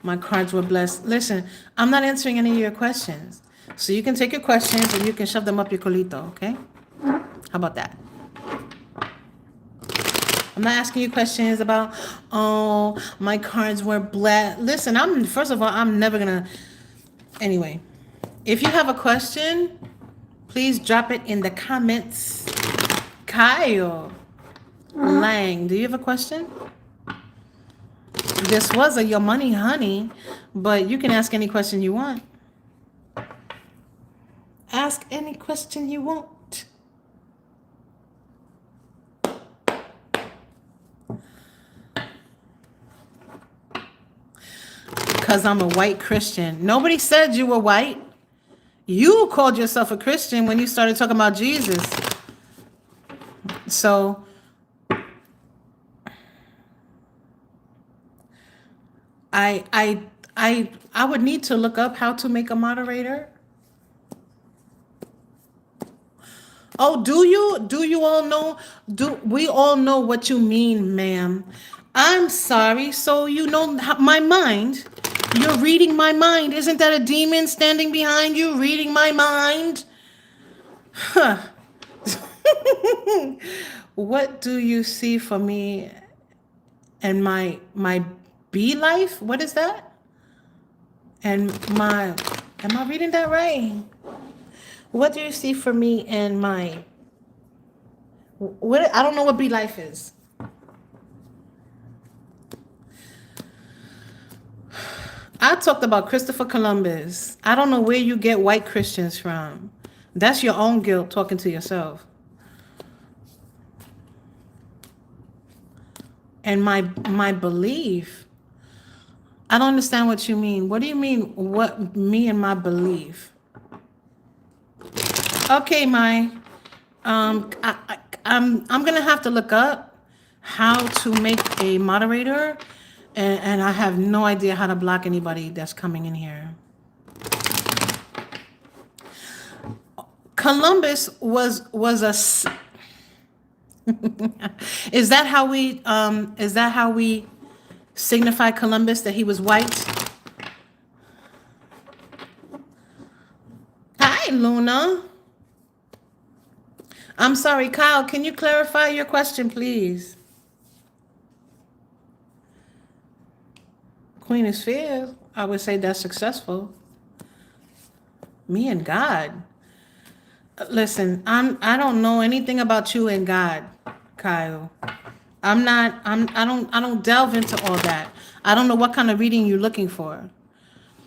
My cards were blessed. Listen, I'm not answering any of your questions. So you can take your questions and you can shove them up your colito, okay? How about that? I'm not asking you questions about, oh, my cards were blessed. Listen, first of all, I'm never gonna. Anyway, if you have a question, please drop it in the comments. Kyle Lang, do you have a question? This was a Your Money Honey, but you can ask any question you want. Ask any question you want. Because I'm a white Christian. Nobody said you were white. You called yourself a Christian when you started talking about Jesus. So I would need to look up how to make a moderator. Oh, do you? Do you all know? Do we all know what you mean, ma'am? I'm sorry. So you know my mind. You're reading my mind. Isn't that a demon standing behind you reading my mind? Huh. What do you see for me and my bee life? What is that? And am I reading that right? What do you see for me and what? I don't know what bee life is. I talked about Christopher Columbus. I don't know where you get white Christians from. That's your own guilt talking to yourself. And my belief, I don't understand what you mean. What do you mean, what me and my belief? Okay, I'm gonna have to look up how to make a moderator, and I have no idea how to block anybody that's coming in here. Columbus was a. Is that how we signify Columbus, that he was white? Hi, Luna. I'm sorry, Kyle, can you clarify your question, please? Queen of Spheres, I would say that's successful. Me and God. Listen, I don't know anything about you and God, Kyle. I don't delve into all that. I don't know what kind of reading you're looking for.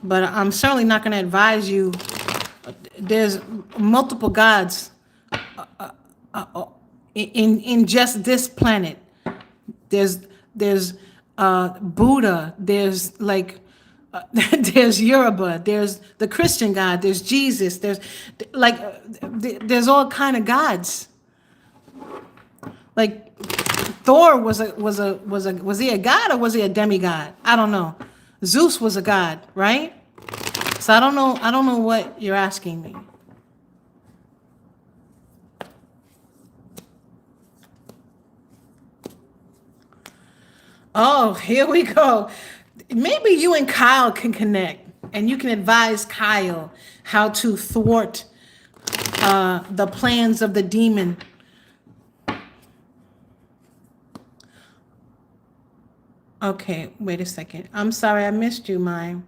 But I'm certainly not going to advise you. There's multiple gods in just this planet. There's Buddha, there's like there's Yoruba, there's the Christian God, there's Jesus, there's like there's all kind of gods. Like Thor was he a god or was he a demigod? I don't know. Zeus was a god, right? So I don't know what you're asking me. Oh, here we go. Maybe you and Kyle can connect and you can advise Kyle how to thwart the plans of the demon. Okay, wait a second. I'm sorry, I missed you, mine.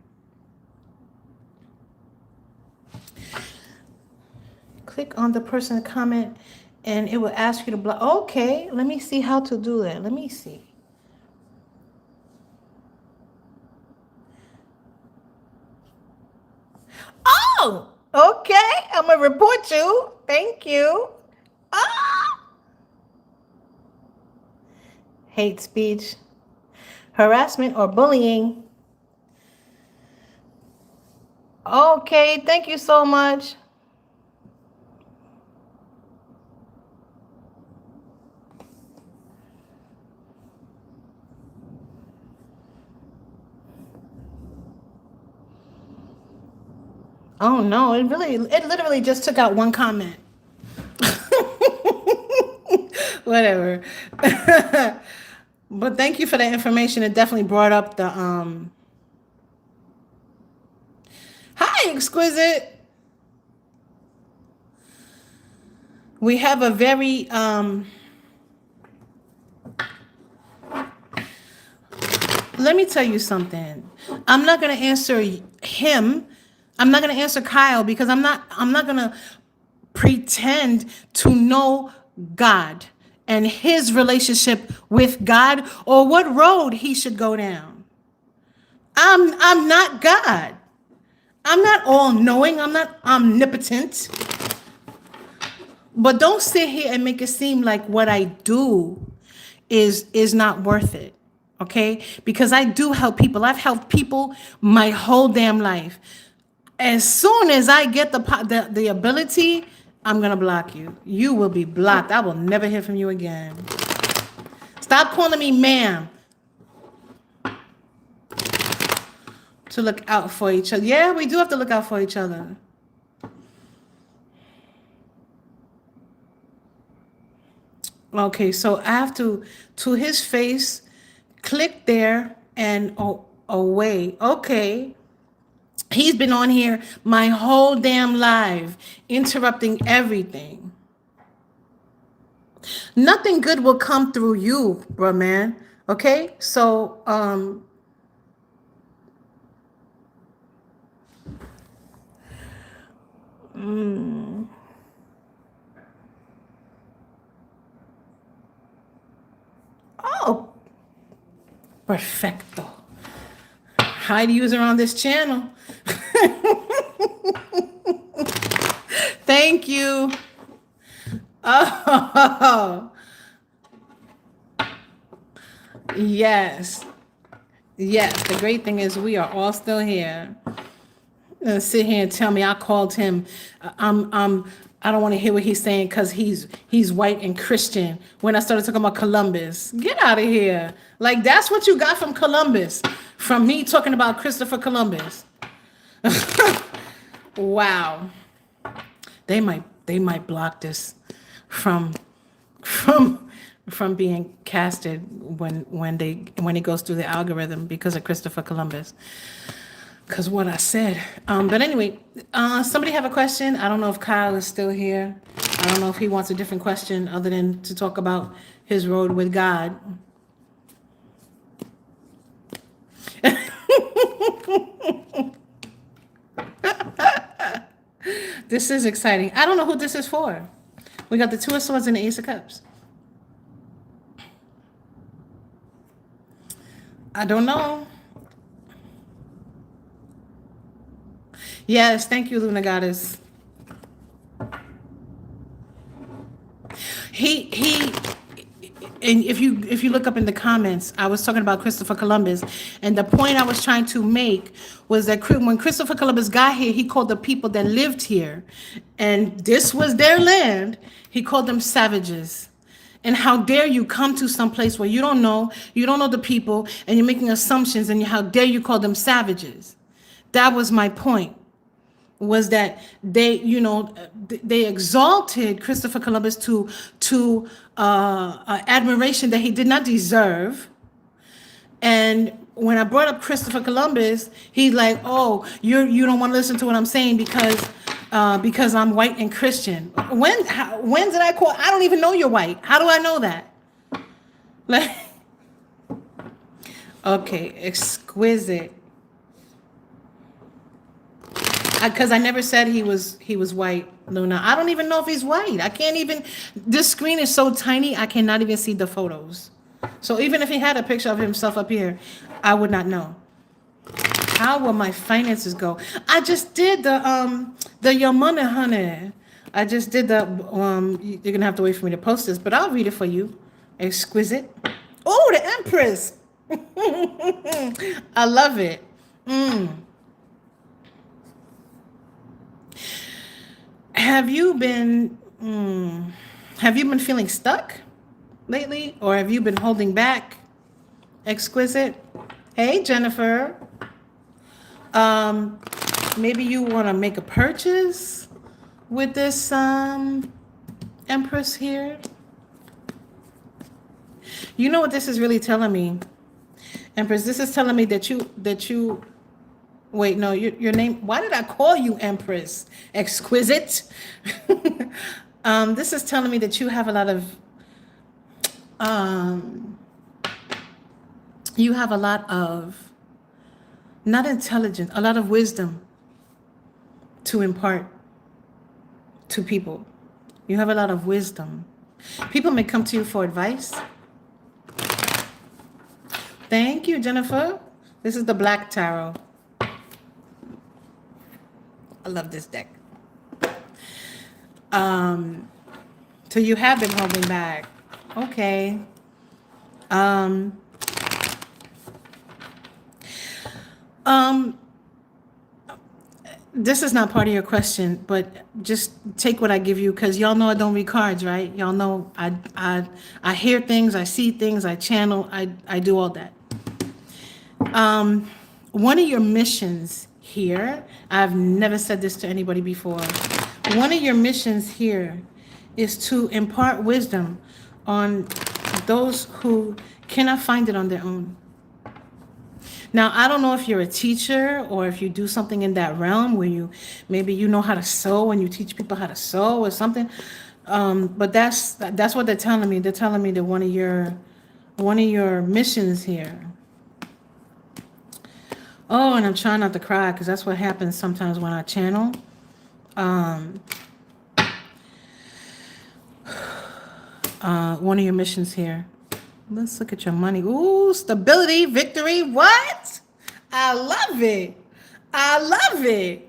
Click on the person's comment and it will ask you to block. Okay, let me see how to do that. Let me see. Oh, okay. I'm going to report you. Thank you. Ah! Hate speech, harassment, or bullying. Okay, thank you so much. Oh no, it literally just took out one comment. Whatever. But thank you for that information. It definitely brought up the Hi, Exquisite. We have a very let me tell you something. I'm not going to answer him. I'm not going to answer Kyle because I'm not going to pretend to know God and his relationship with God or what road he should go down. I'm not God. I'm not all knowing. I'm not omnipotent. But don't sit here and make it seem like what I do is not worth it. Okay? Because I do help people. I've helped people my whole damn life. As soon as I get the ability, I'm going to block you. You will be blocked. I will never hear from you again. Stop calling me ma'am. To look out for each other. Yeah, we do have to look out for each other. Okay, so I have to his face, click there and away. Okay. He's been on here my whole damn life, interrupting everything. Nothing good will come through you, bro, man. Okay? So, Oh, perfecto. Hide user on this channel. Thank you. Oh, yes. Yes, the great thing is we are all still here. Sit here and tell me I called him. I don't want to hear what he's saying because he's white and Christian. When I started talking about Columbus, get out of here. Like that's what you got from Columbus, from me talking about Christopher Columbus. Wow, they might block this from being casted when it goes through the algorithm because of Christopher Columbus. Because what I said. But anyway, somebody have a question? I don't know if Kyle is still here. I don't know if he wants a different question other than to talk about his road with God. This is exciting. I don't know who this is for. We got the Two of Swords and the Ace of Cups. I don't know. Yes, thank you, Luna Goddess. and if you look up in the comments, I was talking about Christopher Columbus, and the point I was trying to make was that when Christopher Columbus got here, he called the people that lived here, and this was their land, he called them savages. And how dare you come to some place where you don't know the people, and you're making assumptions, and how dare you call them savages? That was my point. Was that they exalted Christopher Columbus to admiration that he did not deserve. And when I brought up Christopher Columbus, he's like, "Oh, you don't want to listen to what I'm saying because I'm white and Christian." When did I call? I don't even know you're white. How do I know that? Like, okay, exquisite. Because I never said he was white, Luna. I don't even know if he's white. I can't even. This screen is so tiny, I cannot even see the photos. So even if he had a picture of himself up here, I would not know. How will my finances go? I just did the your money, honey. I just did the You're gonna have to wait for me to post this, but I'll read it for you. Exquisite. Oh, the Empress. I love it. Have you been feeling stuck lately, or have you been holding back? Exquisite. Hey, Jennifer. Maybe you want to make a purchase with this Empress here. You know what this is really telling me, Empress? This is telling me that you. Wait, no, your name. Why did I call you Empress? Exquisite. This is telling me that you have a lot of not intelligence, a lot of wisdom to impart to people. You have a lot of wisdom. People may come to you for advice. Thank you, Jennifer. This is the Black Tarot. I love this deck. So you have been holding back. Okay. This is not part of your question, but just take what I give you, because y'all know I don't read cards, right? Y'all know I hear things, I see things, I channel, I do all that. One of your missions here, I've never said this to anybody before. One of your missions here is to impart wisdom on those who cannot find it on their own. Now, I don't know if you're a teacher or if you do something in that realm where maybe you know how to sew and you teach people how to sew or something. But that's what they're telling me. They're telling me that one of your missions here. Oh, and I'm trying not to cry because that's what happens sometimes when I channel. One of your missions here. Let's look at your money. Ooh, stability, victory. What? I love it. I love it.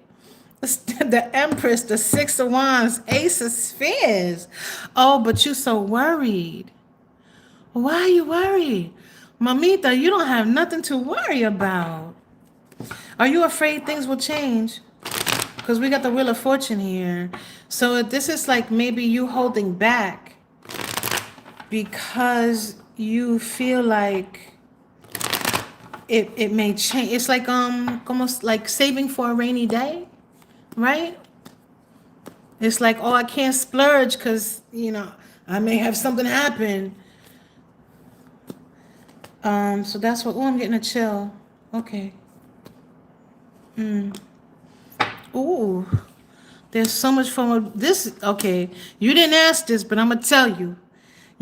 The Empress, the Six of Wands, Ace of Spheres. Oh, but you're so worried. Why are you worried? Mamita, you don't have nothing to worry about. Are you afraid things will change? Because we got the Wheel of Fortune here. So this is like maybe you holding back because you feel like it may change. It's like almost like saving for a rainy day, right? It's like, oh, I can't splurge because I may have something happen. So that's what. Oh, I'm getting a chill. Okay. Ooh, there's so much forward. Okay, you didn't ask this, but I'm gonna tell you.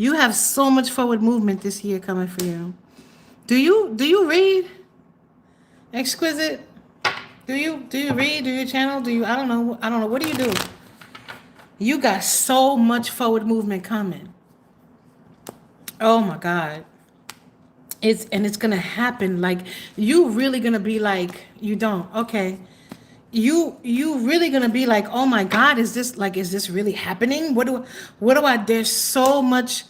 You have so much forward movement this year coming for you. Do you read? Exquisite? Do you read? Do you channel? I don't know. What do you do? You got so much forward movement coming. Oh my God. It's gonna happen. Like, you really gonna be like, you don't. Okay. You really gonna be like, oh my God, is this really happening? What do I there's so much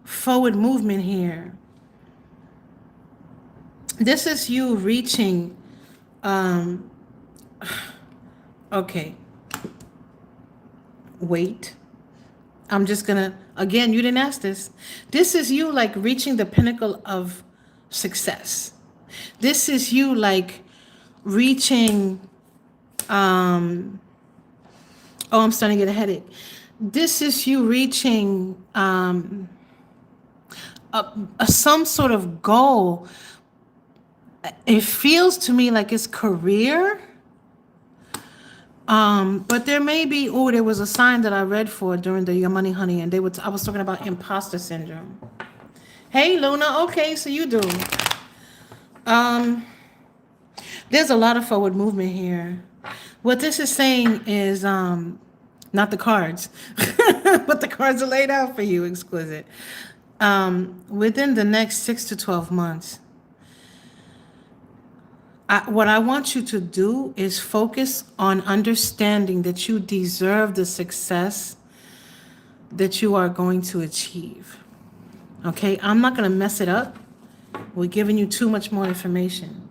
forward movement here. This is you reaching, okay, wait. I'm just gonna, again, you didn't ask this. This is you like reaching the pinnacle of success. This is you like reaching, oh, I'm starting to get a headache. This is you reaching some sort of goal. It feels to me like it's career. But there may be, oh, there was a sign that I read for during the Your Money Honey, and I was talking about imposter syndrome. Hey, Luna, okay, so you do. There's a lot of forward movement here. What this is saying is, not the cards, but the cards are laid out for you, exquisite. Within the next 6 to 12 months, what I want you to do is focus on understanding that you deserve the success that you are going to achieve. Okay, I'm not going to mess it up. We're giving you too much more information.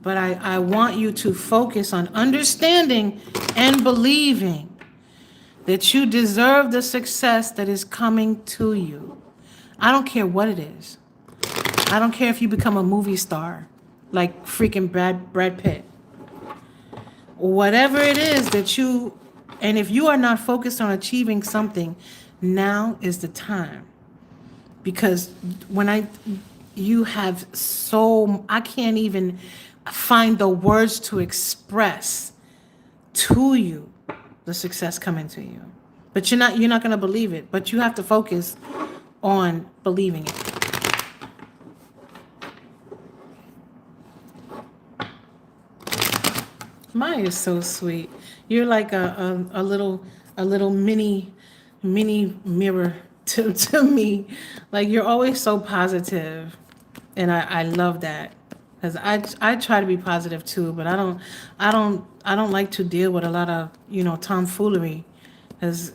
But I want you to focus on understanding and believing that you deserve the success that is coming to you. I don't care what it is. I don't care if you become a movie star like freaking Brad Pitt. Whatever it is that you, and if you are not focused on achieving something, now is the time. Because you have I can't even find the words to express to you the success coming to you. But you're not going to believe it, but you have to focus on believing it. Maya is so sweet. You're like a little mini mirror to me. Like, you're always so positive, and I love that, because I try to be positive too, but I don't like to deal with a lot of tomfoolery, because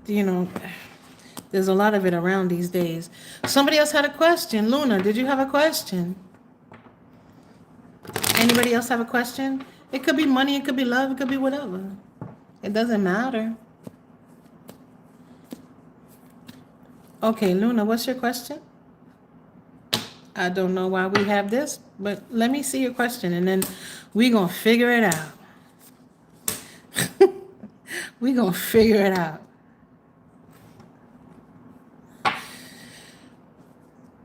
there's a lot of it around these days. Somebody else had a question. Luna, did you have a question? Anybody else have a question? It could be money, it could be love, it could be whatever. It doesn't matter. Okay, Luna, what's your question? I don't know why we have this, but let me see your question, and then we're going to figure it out. We're going to figure it out.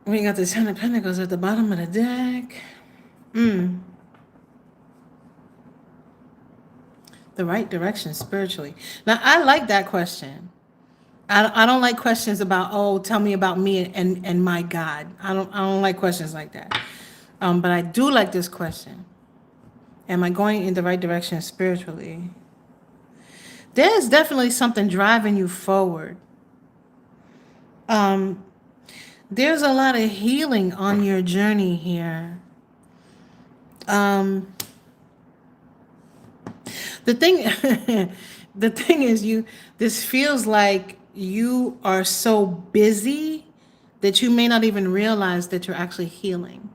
We got the Ten of Pentacles at the bottom of the deck. The right direction spiritually. Now, I like that question. I don't like questions about, oh, tell me about me and my God. I don't like questions like that. But I do like this question. Am I going in the right direction spiritually? There's definitely something driving you forward. There's a lot of healing on your journey here. The thing is, this feels like you are so busy that you may not even realize that you're actually healing.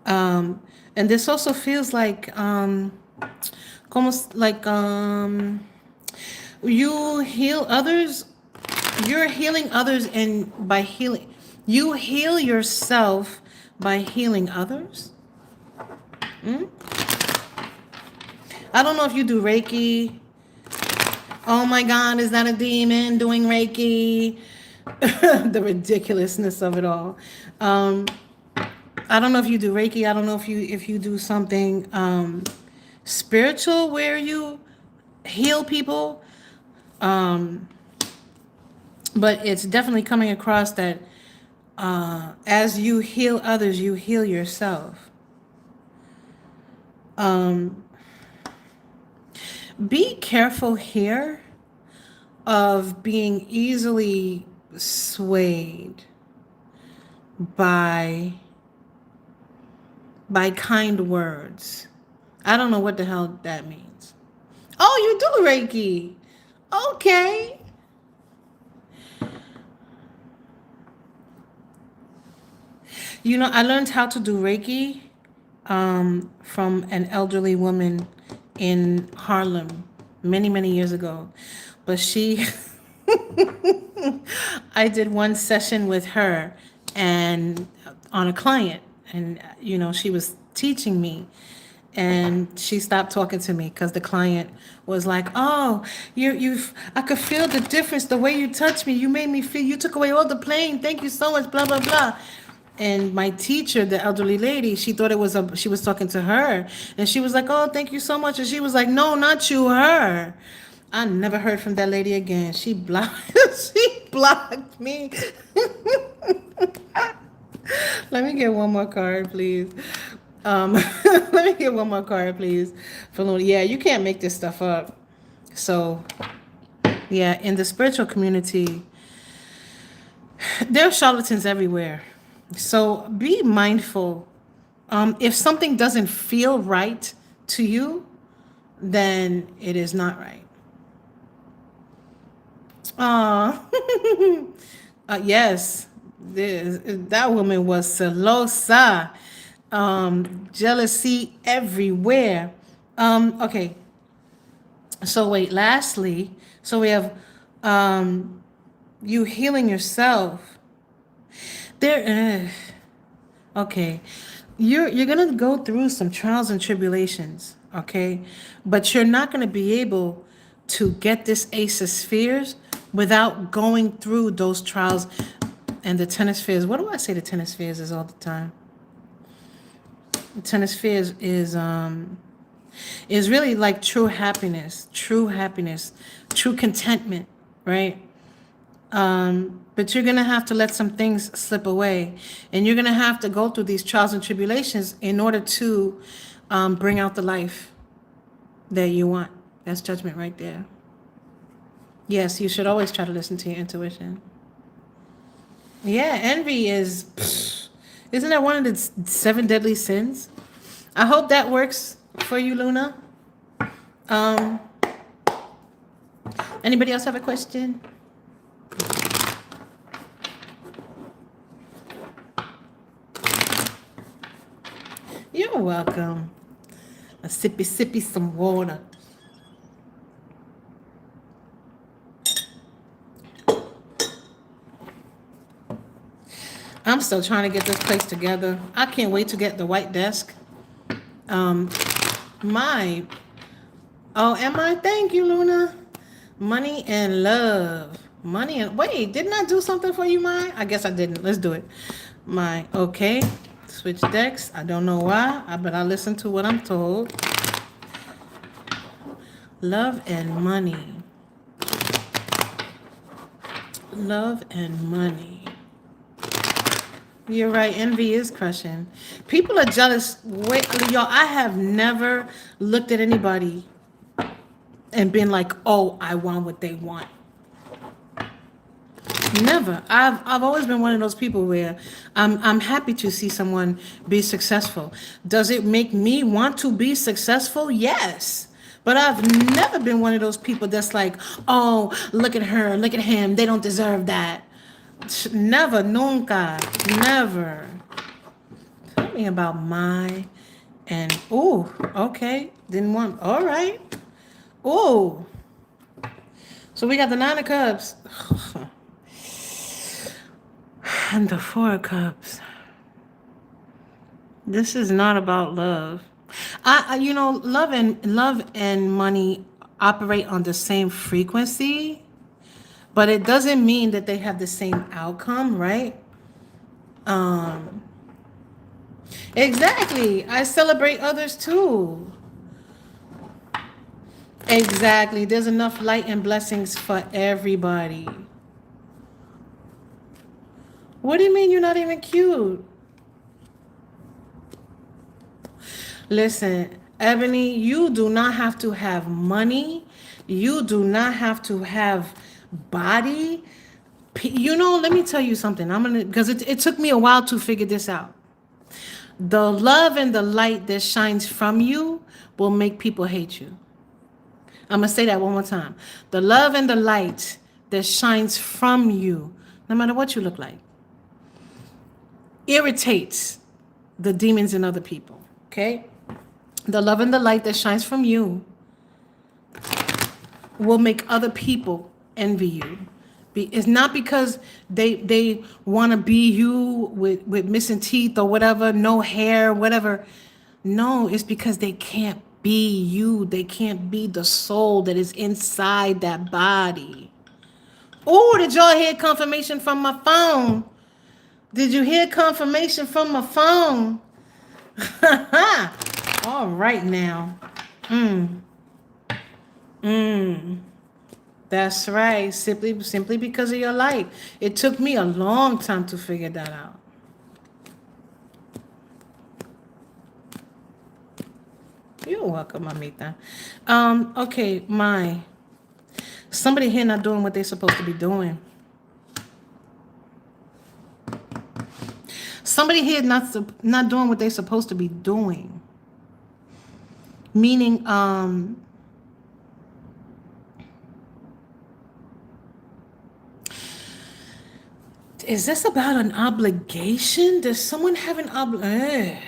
And this also feels like, almost like, you heal others. You're healing others, and by healing, you heal yourself by healing others. I don't know if you do Reiki. Oh my God, is that a demon doing Reiki? The ridiculousness of it all. I don't know if you do Reiki. I don't know if you do something spiritual where you heal people. But it's definitely coming across that as you heal others, you heal yourself. Be careful here of being easily swayed by kind words. I don't know what the hell that means. Oh, you do Reiki. Okay. You know, I learned how to do Reiki from an elderly woman in Harlem many, many years ago. But she, I did one session with her and on a client, and you know, she was teaching me, and she stopped talking to me because the client was like, "Oh, I could feel the difference the way you touched me. You made me feel. You took away all the pain. Thank you so much." Blah blah blah. And my teacher, the elderly lady, she thought she was talking to her, and she was like, "Oh, thank you so much," and she was like, "No, not you, her." I never heard from that lady again. She blocked. She blocked me. Let me get one more card, please. Let me get one more card, please. For Luna. Yeah, you can't make this stuff up. So, yeah, in the spiritual community, there are charlatans everywhere. So be mindful. If something doesn't feel right to you, then it is not right. Yes, that woman was celosa. Jealousy everywhere. Okay. So wait, lastly, so we have you healing yourself. There okay. You're gonna go through some trials and tribulations, okay? But you're not gonna be able to get this Ace of Spheres without going through those trials and the Ten of Spheres. What do I say the Ten of Spheres is all the time? The Ten of Spheres is really like true happiness, true contentment, right? But you're gonna have to let some things slip away, and you're gonna have to go through these trials and tribulations in order to bring out the life that you want. That's judgment right there. Yes, you should always try to listen to your intuition. Yeah, envy isn't that one of the 7 deadly sins? I hope that works for you, Luna. Anybody else have a question? You're welcome. A sippy, some water. I'm still trying to get this place together. I can't wait to get the white desk. Am I? Thank you, Luna. Money and love. Wait, didn't I do something for you, Mai? I guess I didn't. Let's do it. Okay. Switch decks. I don't know why, but I listen to what I'm told. Love and money. Love and money. You're right. Envy is crushing. People are jealous. Wait, y'all, I have never looked at anybody and been like, oh, I want what they want. Never. I've always been one of those people where I'm happy to see someone be successful. Does it make me want to be successful? Yes. But I've never been one of those people that's like, oh, look at her, look at him, they don't deserve that. Never, nunca, never. Tell me about okay, didn't want, all right. Oh, so we got the 9 of Cups and the 4 of Cups. This is not about love. Love and money operate on the same frequency. But it doesn't mean that they have the same outcome, right? Exactly. I celebrate others too. Exactly. There's enough light and blessings for everybody. What do you mean you're not even cute? Listen, Ebony, you do not have to have money. You do not have to have body. Let me tell you something. Because it took me a while to figure this out. The love and the light that shines from you will make people hate you. I'm going to say that one more time. The love and the light that shines from you, no matter what you look like, irritates the demons in other people. Okay? The love and the light that shines from you will make other people envy you. It's not because they want to be you with missing teeth or whatever, no hair, whatever. No, it's because they can't be you. They can't be the soul that is inside that body. Oh, did y'all hear confirmation from my phone? Did you hear confirmation from my phone? All right now. That's right. Simply because of your light. It took me a long time to figure that out. You're welcome, mamita. Okay, somebody here not doing what they're supposed to be doing. Somebody here not doing what they're supposed to be doing. Meaning, is this about an obligation? Does someone have an obligation?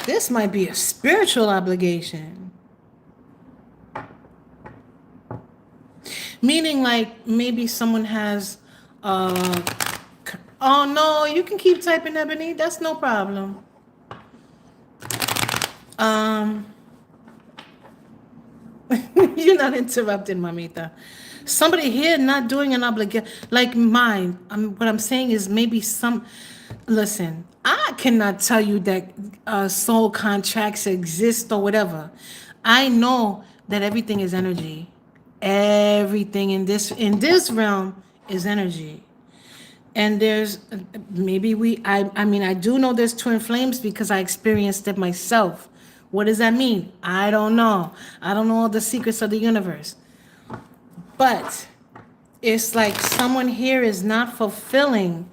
This might be a spiritual obligation. Meaning like maybe someone has, oh no, you can keep typing, Ebony. That's no problem. You're not interrupting, mamita. Somebody here not doing an obligation like mine. What I'm saying is maybe listen, I cannot tell you that soul contracts exist or whatever. I know that everything is energy. Everything in this realm is energy. And there's maybe I do know there's twin flames because I experienced it myself. What does that mean? I don't know. I don't know all the secrets of the universe. But it's like someone here is not fulfilling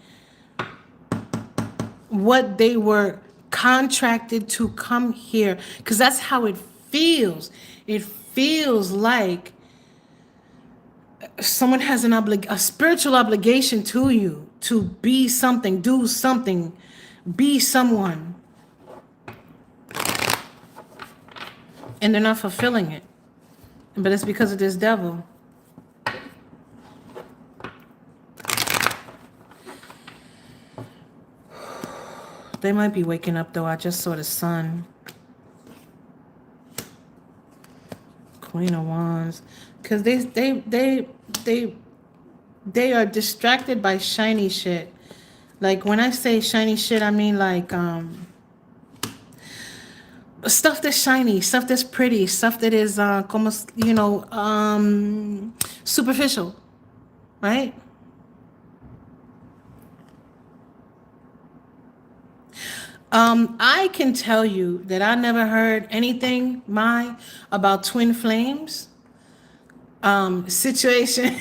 what they were contracted to come here. Because that's how it feels. It feels like someone has a spiritual obligation to you to be something, do something, be someone. And they're not fulfilling it. But it's because of this devil. They might be waking up though. I just saw the sun. Queen of Wands. Because they are distracted by shiny shit. Like when I say shiny shit, I mean like stuff that's shiny, stuff that's pretty, stuff that is como, superficial, right? I can tell you that I never heard anything, about twin flames. Situation.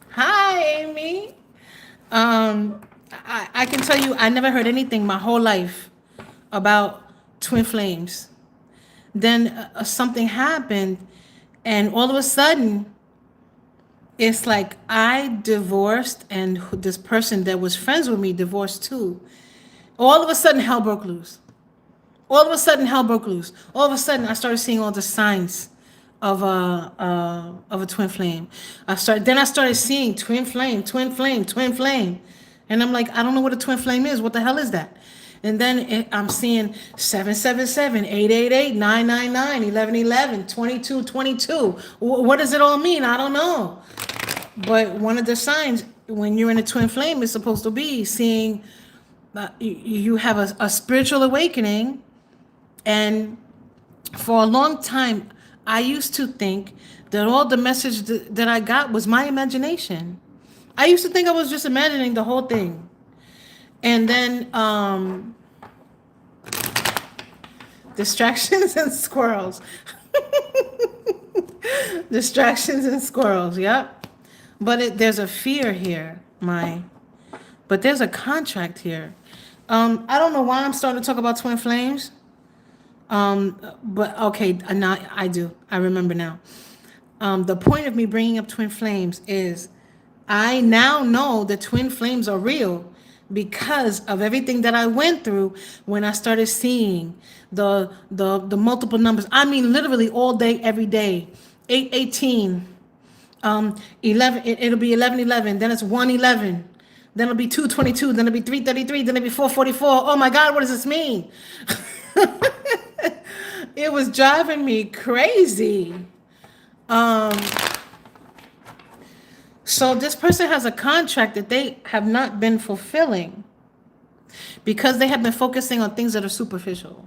Hi, Amy. I can tell you I never heard anything my whole life about twin flames. Then something happened, and all of a sudden, it's like I divorced, and this person that was friends with me divorced too. All of a sudden, hell broke loose. All of a sudden, I started seeing all the signs of a twin flame. I started seeing twin flame, and I'm like, I don't know what a twin flame is. What the hell is that? And then I'm seeing 777, 888, 999, 1111, 2222. What does it all mean? I don't know. But one of the signs when you're in a twin flame is supposed to be seeing you have a spiritual awakening. And for a long time, I used to think that all the message that I got was my imagination. I used to think I was just imagining the whole thing. And then distractions and squirrels. Distractions and squirrels, yep. But there's a fear here, but there's a contract here. I don't know why I'm starting to talk about twin flames. But okay, now I do. I remember now. The point of me bringing up twin flames is I now know that twin flames are real because of everything that I went through when I started seeing the multiple numbers. I mean, literally all day, every day. 818, 11. It'll be 1111. Then it's 111. Then it'll be 222. Then it'll be 333. Then it'll be 444. Oh my God, what does this mean? It was driving me crazy. So this person has a contract that they have not been fulfilling because they have been focusing on things that are superficial.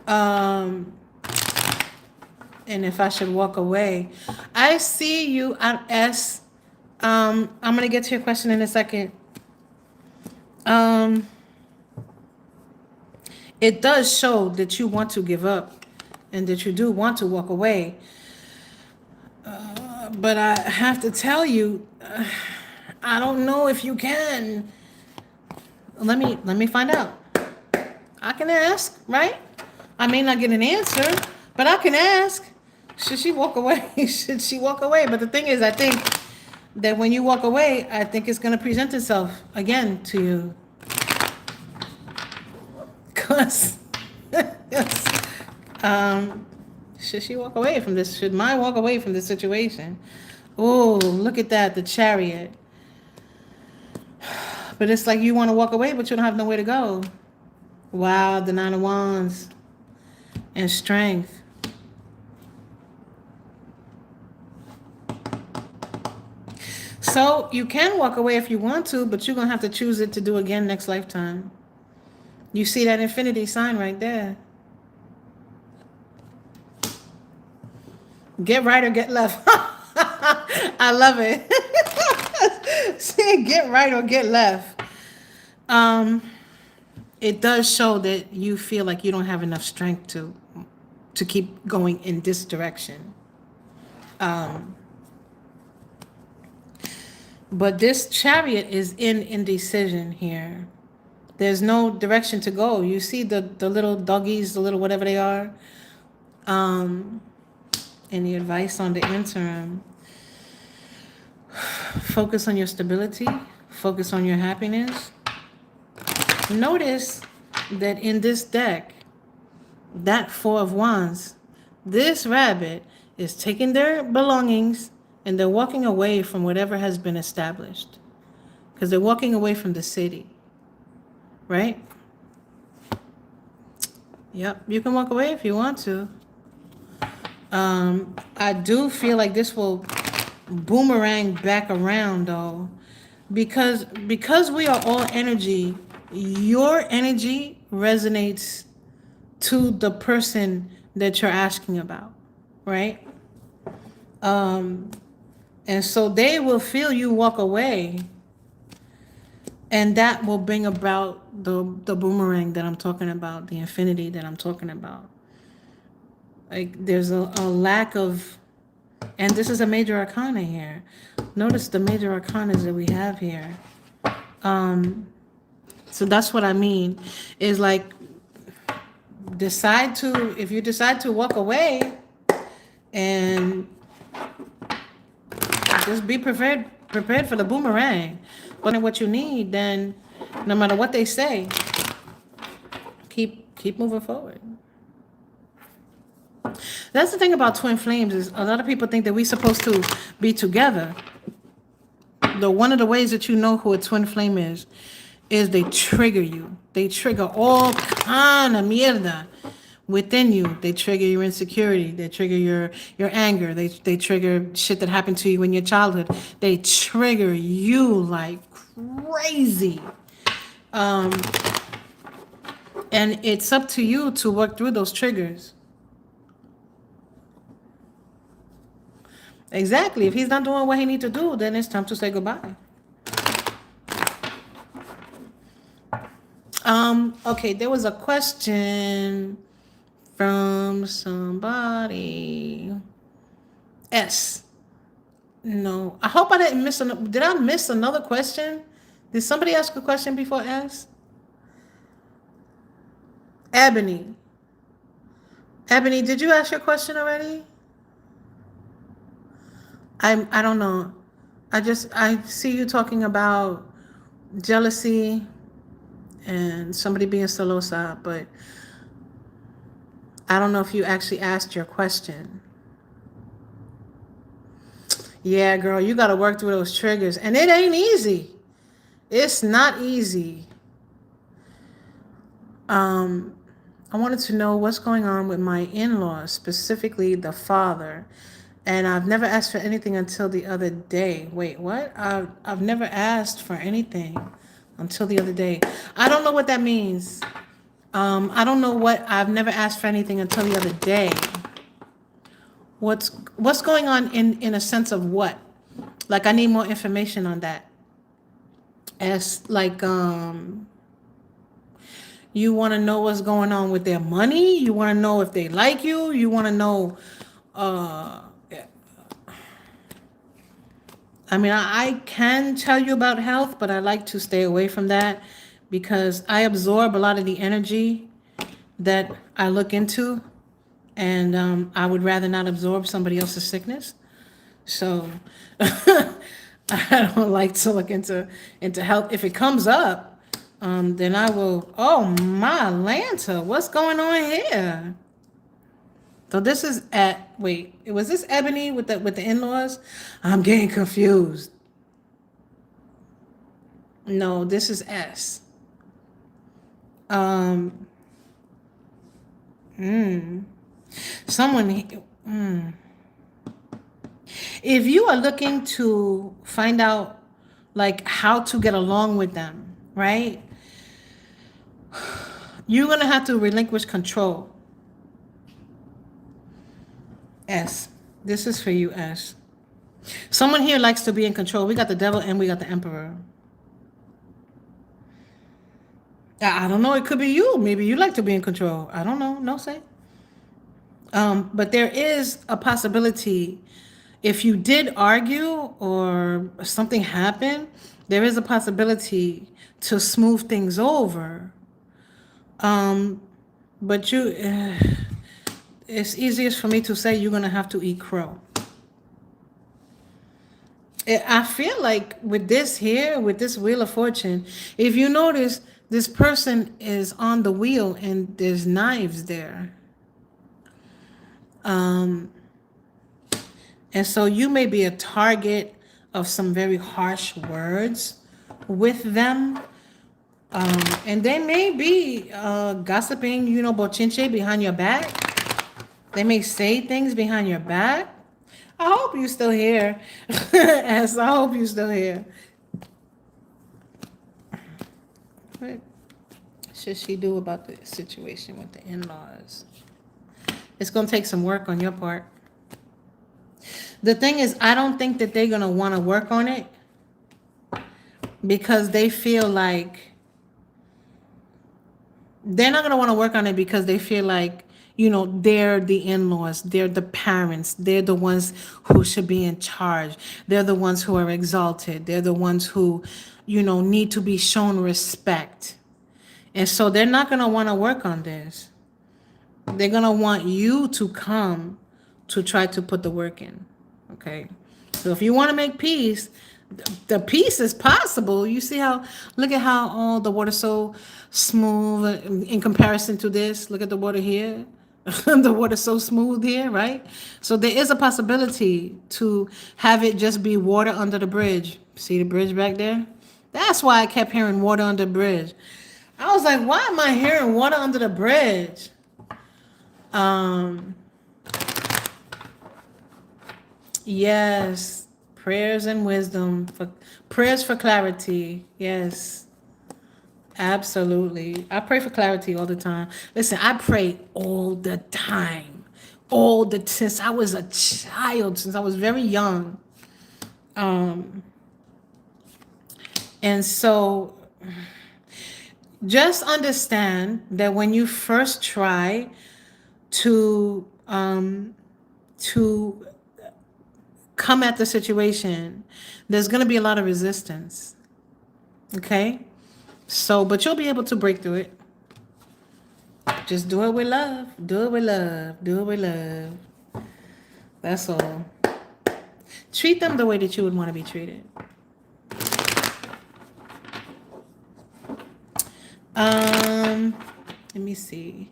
And if I should walk away, I see you at S. I'm gonna get to your question in a second. It does show that you want to give up and that you do want to walk away. But I have to tell you, I don't know if you can. Let me find out. I can ask, right? I may not get an answer, but I can ask. Should she walk away? Should she walk away? But the thing is, I think that when you walk away, I think it's going to present itself again to you. Because, should she walk away from this? Should I walk away from this situation? Oh, look at that, the Chariot. But it's like you want to walk away, but you don't have nowhere to go. Wow, the Nine of Wands and Strength. So you can walk away if you want to, but you're going to have to choose it to do again next lifetime. You see that infinity sign right there. Get right or get left. I love it. See, get right or get left. It does show that you feel like you don't have enough strength to keep going in this direction. But this Chariot is in indecision here. There's no direction to go. You see the little doggies, the little whatever they are. Any advice on the interim? Focus on your stability. Focus on your happiness. Notice that in this deck, that Four of Wands, this rabbit is taking their belongings and they're walking away from whatever has been established. Because they're walking away from the city. Right? Yep, you can walk away if you want to. I do feel like this will boomerang back around though, because we are all energy. Your energy resonates to the person that you're asking about, right? And so they will feel you walk away, and that will bring about the boomerang that I'm talking about, the infinity that I'm talking about. Like there's a lack of, and this is a major arcana here. Notice the major arcanas that we have here. So that's what I mean, is like if you decide to walk away and just be prepared for the boomerang. But what you need, then no matter what they say, keep moving forward. That's the thing about twin flames, is a lot of people think that we're supposed to be together. One of the ways that you know who a twin flame is they trigger you. They trigger all kind of mierda within you. They trigger your insecurity. They trigger your anger. They trigger shit that happened to you in your childhood. They trigger you like crazy. And it's up to you to work through those triggers. Exactly. If he's not doing what he needs to do, then it's time to say goodbye. Okay, there was a question from somebody. S. No. I hope I didn't miss did I miss another question? Did somebody ask a question before S? Ebony. Ebony, did you ask your question already? I don't know. I see you talking about jealousy and somebody being celosa, but I don't know if you actually asked your question. Yeah, girl, you got to work through those triggers, and it ain't easy. It's not easy. I wanted to know what's going on with my in-laws, specifically the father. And I've never asked for anything until the other day. Wait, what? I've never asked for anything until the other day. I don't know what that means. I don't know what I've never asked for anything until the other day. What's going on in a sense of what? Like I need more information on that. As like you want to know what's going on with their money. You want to know if they like you. You want to know. I mean, I can tell you about health, but I like to stay away from that because I absorb a lot of the energy that I look into, and I would rather not absorb somebody else's sickness. So I don't like to look into health. If it comes up, then I will. Oh my Lanta, what's going on here? So this is wait, was this Ebony with the in-laws? I'm getting confused. No, this is S. Someone. If you are looking to find out like how to get along with them, right? You're gonna have to relinquish control. S. This is for you, S. Someone here likes to be in control. We got the devil and we got the emperor. I don't know. It could be you. Maybe you like to be in control. I don't know. No say. But there is a possibility if you did argue or something happened, there is a possibility to smooth things over. But it's easiest for me to say you're going to have to eat crow. I feel like with this here, with this Wheel of Fortune, if you notice, this person is on the wheel and there's knives there. And so you may be a target of some very harsh words with them. And they may be gossiping, bochinche behind your back. They may say things behind your back. I hope you're still here. As I hope you're still here. What should she do about the situation with the in-laws? It's going to take some work on your part. The thing is, I don't think that they're going to want to work on it because they feel like they're not going to want to work on it because they feel like, they're the in-laws, they're the parents, they're the ones who should be in charge. They're the ones who are exalted. They're the ones who, need to be shown respect. And so they're not going to want to work on this. They're going to want you to come to try to put the work in. Okay. So if you want to make peace, the peace is possible. You see look at how the water's so smooth in comparison to this. Look at the water here. The water's so smooth here, right? So there is a possibility to have it just be water under the bridge. See the bridge back there? That's why I kept hearing water under the bridge. I was like, why am I hearing water under the bridge? Yes, prayers and wisdom, prayers for clarity. Yes, absolutely. I pray for clarity all the time. Listen, I pray all the time, since I was a child, since I was very young. And so just understand that when you first try to come at the situation, there's going to be a lot of resistance. Okay? So, but you'll be able to break through it. Just do it with love. Do it with love. Do it with love. That's all. Treat them the way that you would want to be treated. Let me see.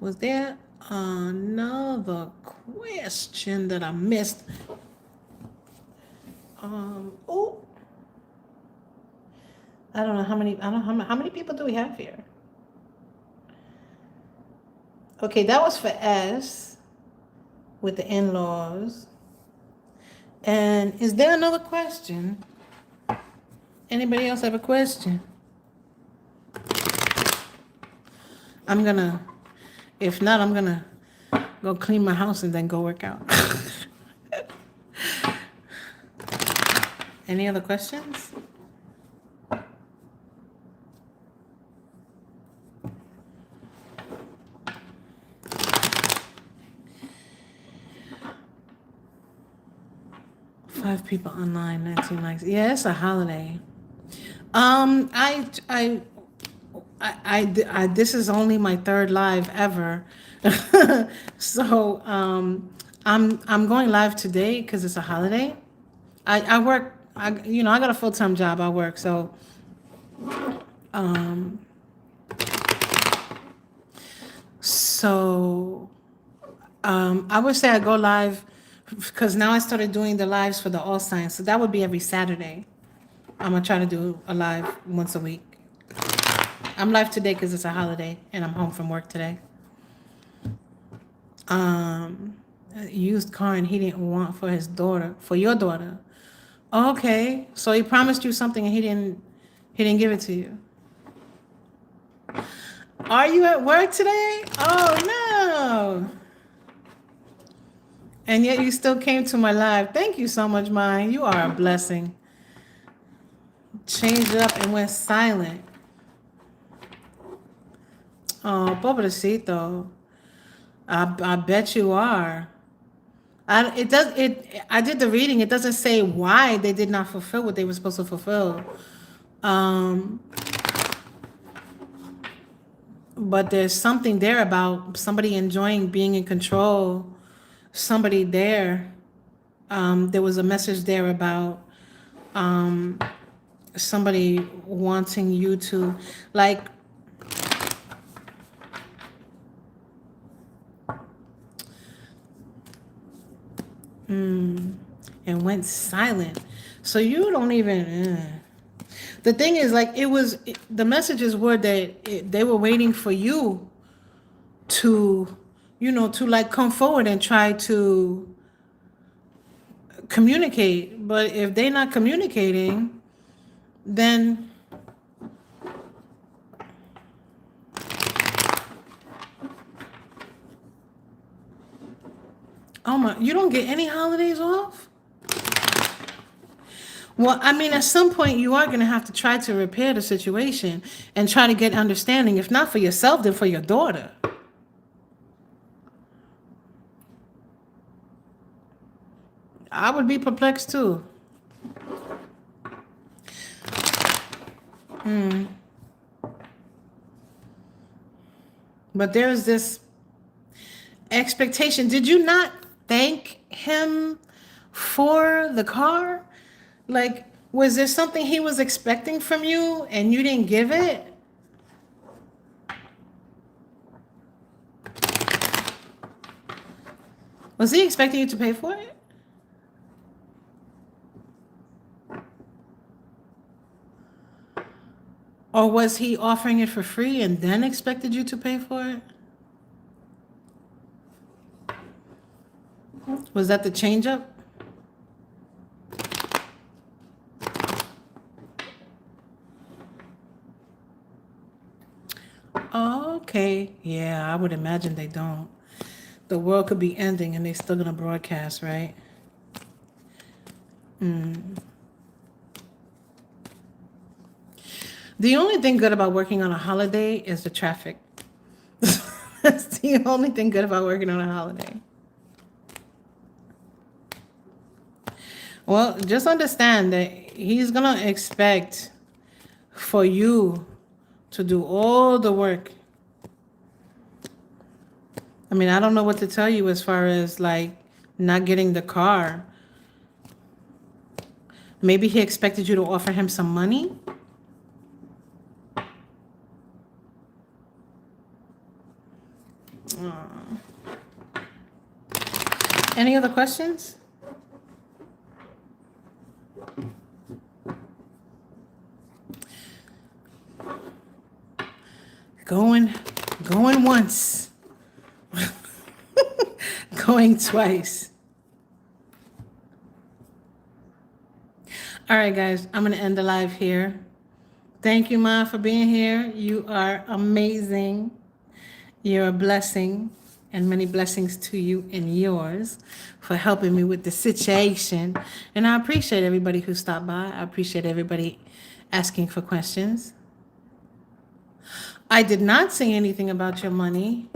Was there another question that I missed? Oh, I don't know how many. I don't know how many people do we have here. Okay, that was for S with the in-laws. And is there another question? Anybody else have a question? If not, I'm gonna go clean my house and then go work out. Any other questions? Five people online, 19 likes. Yeah, it's a holiday. This is only my third live ever. So, I'm going live today because it's a holiday. I work, I got a full-time job. I work. So, I would say I go live because now I started doing the lives for the all signs. So that would be every Saturday. I'm going to try to do a live once a week. I'm live today because it's a holiday and I'm home from work today. Used car and he didn't want for your daughter. Okay, so he promised you something and he didn't give it to you. Are you at work today? Oh no. And yet you still came to my live. Thank you so much, Mine. You are a blessing. Changed it up and went silent. Oh, pobrecito. I bet you are. I did the reading. It doesn't say why they did not fulfill what they were supposed to fulfill. But there's something there about somebody enjoying being in control. Somebody there. There was a message there about somebody wanting you to, like, and went silent. So you don't even. The thing is, like, the messages were that they were waiting for you to, to like come forward and try to communicate. But if they're not communicating, then oh my, you don't get any holidays off? Well, I mean, at some point you are going to have to try to repair the situation and try to get understanding, if not for yourself, then for your daughter. I would be perplexed too. But there's this expectation. Did you not thank him for the car? Like, was there something he was expecting from you and you didn't give it? Was he expecting you to pay for it? Or was he offering it for free and then expected you to pay for it? Was that the change up? Okay, yeah, I would imagine they don't. The world could be ending and they're still gonna broadcast, right? The only thing good about working on a holiday is the traffic. That's the only thing good about working on a holiday. Well, just understand that he's gonna expect for you to do all the work. I mean, I don't know what to tell you as far as like not getting the car. Maybe he expected you to offer him some money. Any other questions? Going once. Going twice. All right, guys, I'm going to end the live here. Thank you, Ma, for being here. You are amazing. You're a blessing, and many blessings to you and yours for helping me with the situation. And I appreciate everybody who stopped by. I appreciate everybody asking for questions. I did not say anything about your money.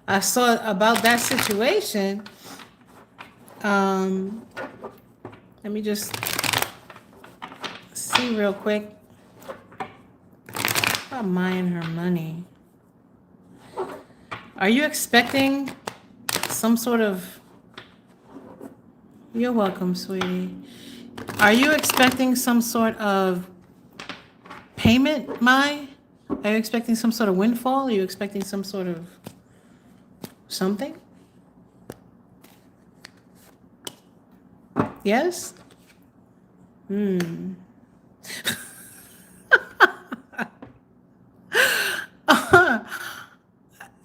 I saw about that situation. Let me just see real quick about mine her money. Are you expecting some sort of... You're welcome, sweetie. Are you expecting some sort of payment, Mai? Are you expecting some sort of windfall? Are you expecting some sort of something? Yes?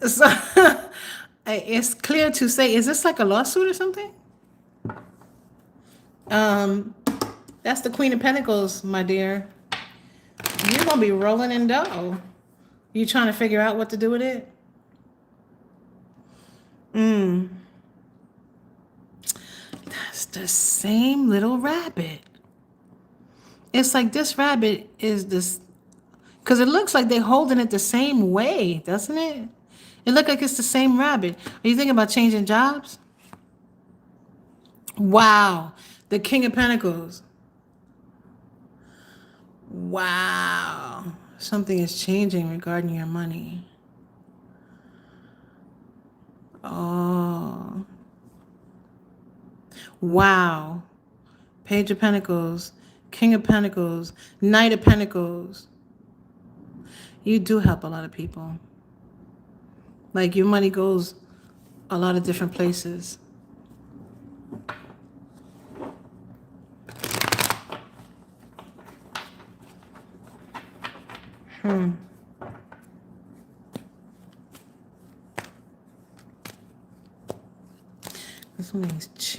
So it's clear to say, is this like a lawsuit or something? That's the Queen of Pentacles, my dear. You're gonna be rolling in dough. You trying to figure out what to do with it? That's the same little rabbit. It's like this rabbit is this, because it looks like they're holding it the same way, doesn't it? It looks like it's the same rabbit. Are you thinking about changing jobs? Wow. The King of Pentacles. Wow. Something is changing regarding your money. Oh. Wow. Page of Pentacles. King of Pentacles. Knight of Pentacles. You do help a lot of people. Like your money goes a lot of different places.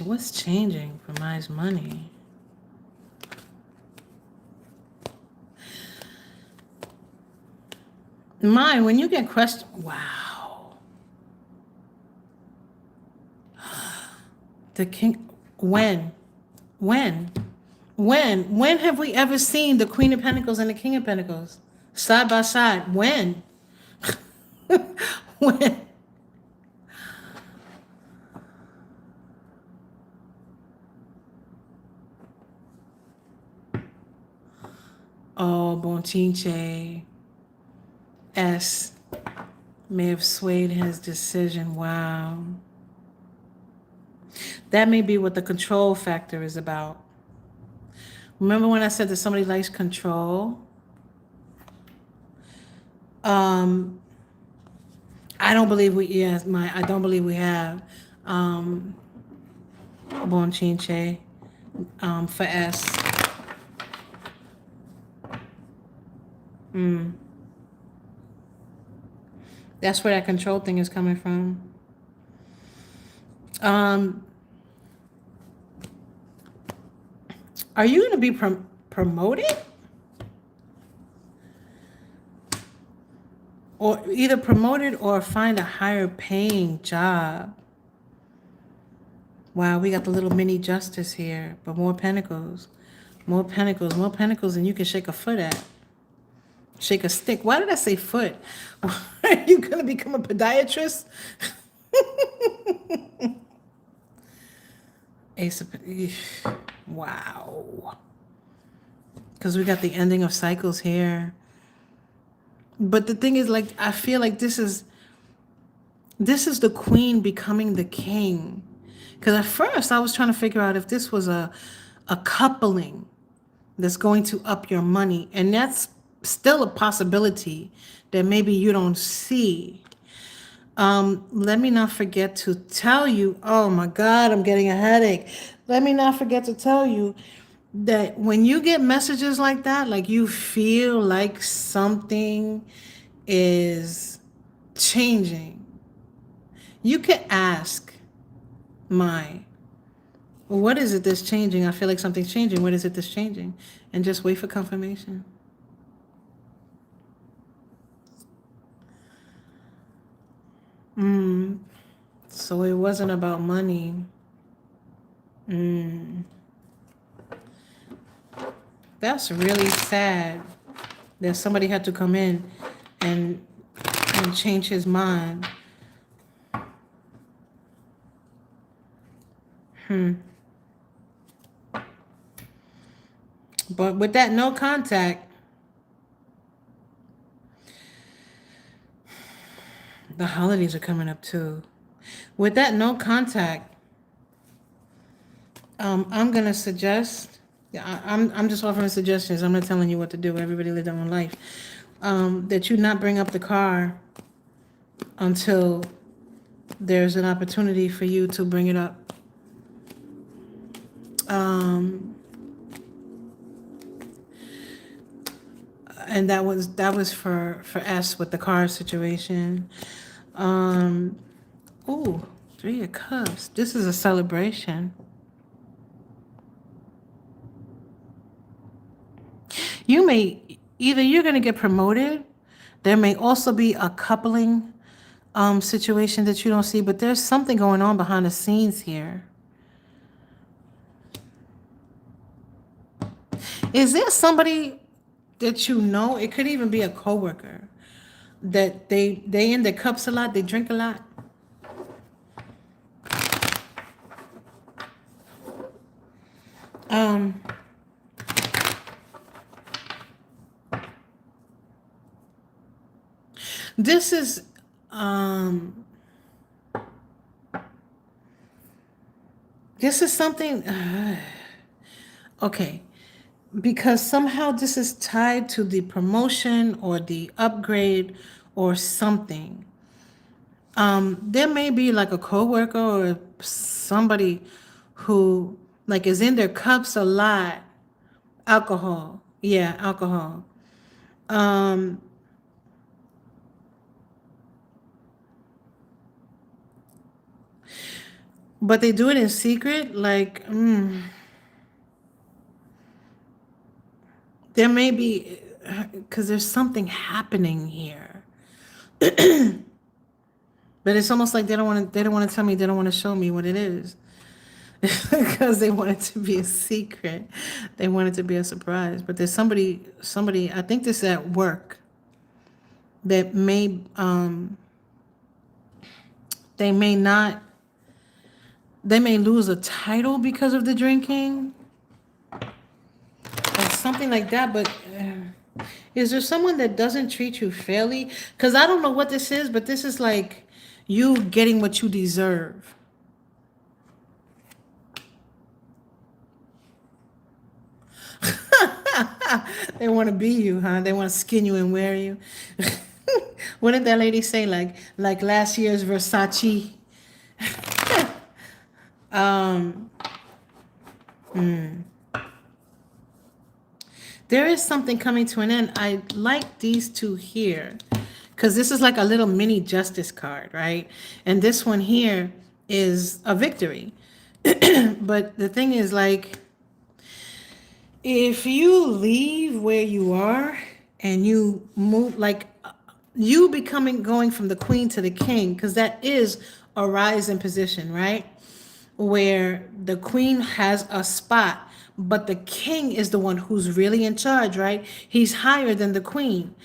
What's changing for my money? When you get questioned, wow. The King, when have we ever seen the Queen of Pentacles and the King of Pentacles side by side? When? When? Oh, Bonchinche. S may have swayed his decision. Wow. That may be what the control factor is about. Remember when I said that somebody likes control? I don't believe I don't believe we have Bonchinche for S. That's where that control thing is coming from. Are you going to be promoted? Or either promoted or find a higher paying job? Wow, we got the little mini justice here, but more pentacles. More pentacles than you can shake a foot at. Shake a stick. Why did I say foot? Are you going to become a podiatrist? Ace of... Wow. Because we got the ending of cycles here. But the thing is, like, I feel like this is the queen becoming the king. Because at first I was trying to figure out if this was a a coupling that's going to up your money. And that's still a possibility that maybe you don't see. Let me not forget to tell you, oh my God, I'm getting a headache. Let me not forget to tell you that when you get messages like that, like you feel like something is changing, you can ask what is it that's changing? I feel like something's changing. What is it that's changing? And just wait for confirmation. So it wasn't about money. That's really sad that somebody had to come in and change his mind. But with that no contact, the holidays are coming up too. With that no contact, I'm gonna suggest. I'm just offering suggestions. I'm not telling you what to do. Everybody live their own life. That you not bring up the car until there's an opportunity for you to bring it up. And that was for S with the car situation. Ooh, 3 of Cups. This is a celebration. You're going to get promoted. There may also be a coupling situation that you don't see, but there's something going on behind the scenes here. Is there somebody that you know? It could even be a coworker that they in their cups a lot, they drink a lot. This is something okay, because somehow this is tied to the promotion or the upgrade or something. There may be like a coworker or somebody who like is in their cups a lot. Alcohol. Yeah, alcohol. But they do it in secret, like there may be, because there's something happening here. But it's almost like they don't want to tell me, they don't want to show me what it is. Because they want it to be a secret. They want it to be a surprise. But there's somebody, I think this is at work, that may, they may lose a title because of the drinking. Or something like that. But is there someone that doesn't treat you fairly? Because I don't know what this is, but this is like you getting what you deserve. They want to be you, huh? They want to skin you and wear you. What did that lady say? Like last year's Versace. There is something coming to an end. I like these two here because this is like a little mini justice card, right? And this one here is a victory. But the thing is, like, if you leave where you are and you move, like you going from the queen to the king, because that is a rise in position, right? Where the queen has a spot, but the king is the one who's really in charge, right? He's higher than the queen.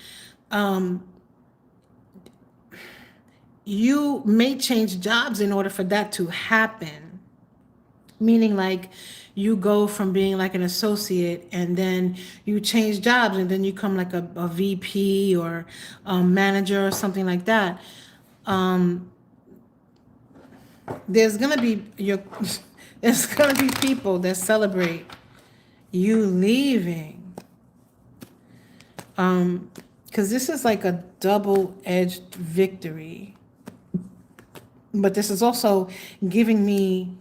You may change jobs in order for that to happen. Meaning like you go from being like an associate and then you change jobs and then you come like a VP or a manager or something like that. There's gonna be people that celebrate You leaving. Because this is like a double-edged victory. But this is also giving me,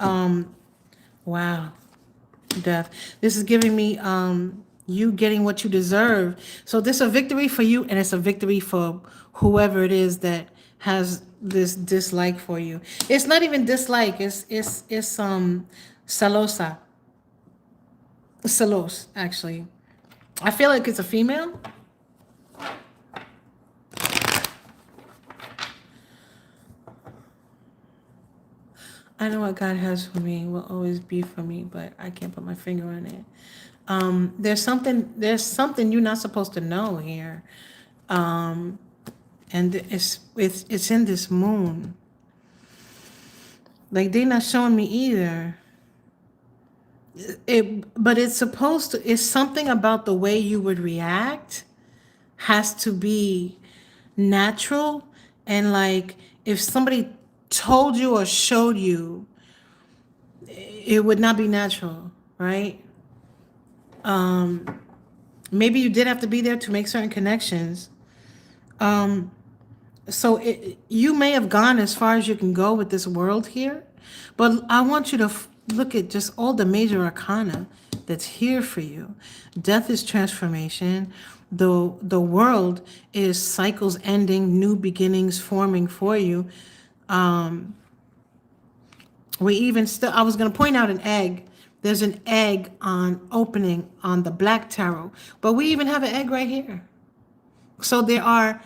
wow, death. This is giving me you getting what you deserve. So this is a victory for you, and it's a victory for whoever it is that has this dislike for you. It's not even dislike. It's celosa. Celos, actually. I feel like it's a female. I know what God has for me will always be for me, but I can't put my finger on it. There's something you're not supposed to know here. And it's in this moon. Like, they're not showing me either. But it's supposed to, it's something about the way you would react has to be natural. And like, if somebody told you or showed you, it would not be natural, right? Maybe you did have to be there to make certain connections. So you may have gone as far as you can go with this world here, but I want you to look at just all the major arcana that's here for you. Death is transformation. The world is cycles ending, new beginnings forming for you. We even still, I was going to point out an egg. There's an egg on opening on the black tarot, but we even have an egg right here. So there are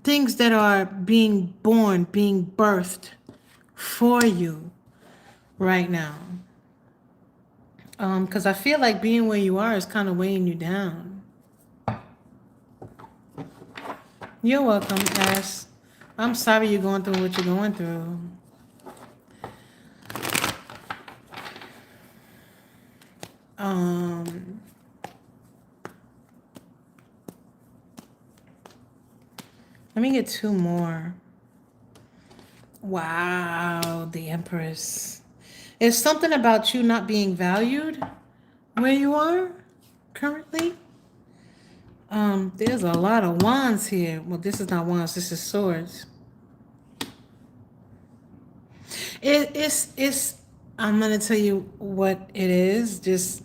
things that are being born, being birthed for you right now. Because I feel like being where you are is kind of weighing you down. You're welcome, Ash. I'm sorry you're going through what you're going through. Let me get two more. Wow, the Empress. It's something about you not being valued where you are currently. There's a lot of wands here. Well, this is not wands, this is swords. It's I'm gonna tell you what it is. Just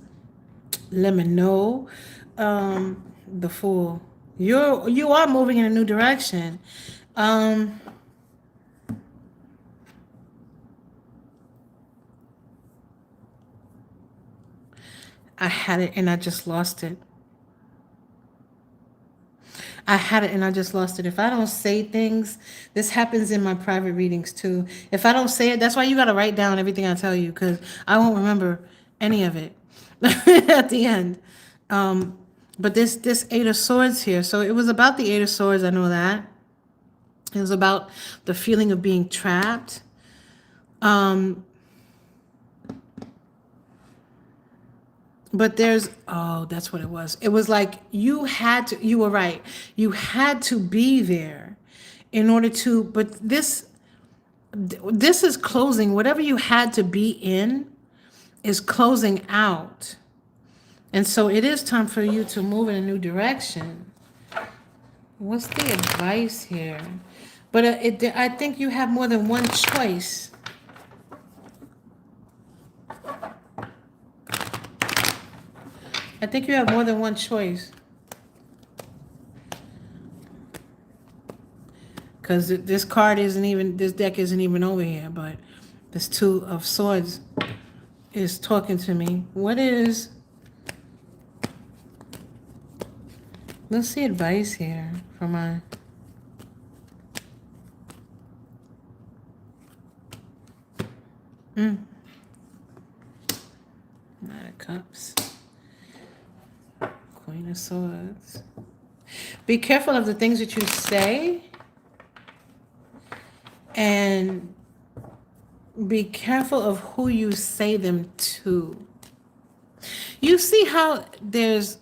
let me know. The Fool. You are moving in a new direction. I had it and I just lost it. I had it and I just lost it. If I don't say things, this happens in my private readings too. If I don't say it, that's why you got to write down everything I tell you, because I won't remember any of it at the end. But this Eight of Swords here. So it was about the Eight of Swords. I know that. It was about the feeling of being trapped. But there's, oh, that's what it was. It was like you were right. You had to be there in order to, but this is closing. Whatever you had to be in is closing out. And so it is time for you to move in a new direction. What's the advice here? But I think you have more than one choice. I think you have more than one choice. Because this card isn't even, this deck isn't even over here, but this Two of Swords is talking to me. What is, let's see advice here for my, Knight of Cups. Queen of Swords. Be careful of the things that you say, and be careful of who you say them to. You see how there's,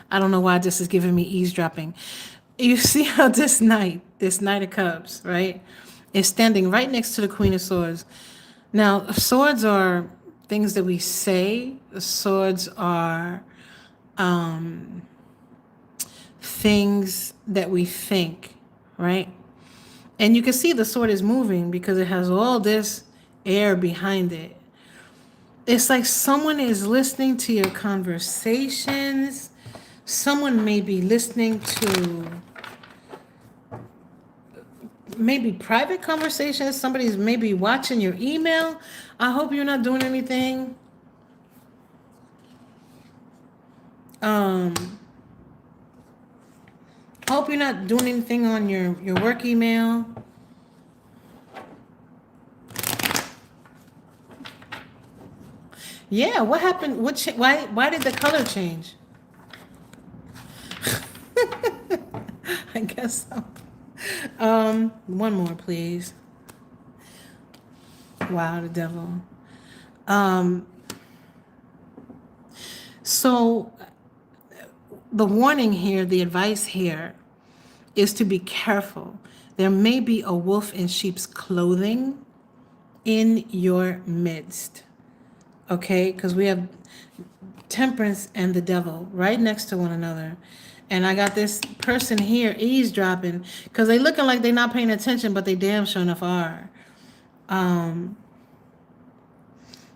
I don't know why this is giving me eavesdropping. You see how this Knight of Cups, right, is standing right next to the Queen of Swords. Now, swords are things that we say. The swords are things that we think, right? And you can see the sword is moving because it has all this air behind it. It's like someone is listening to your conversations. Someone may be listening to maybe private conversations. Somebody's maybe watching your email. I hope you're not doing anything. Hope you're not doing anything on your work email. Yeah, what happened? Why did the color change? I guess so. One more, please. Wow, the devil. So the warning here, the advice here is to be careful. There may be a wolf in sheep's clothing in your midst. Okay, because we have Temperance and the devil right next to one another. And I got this person here eavesdropping because they looking like they're not paying attention, but they damn sure enough are.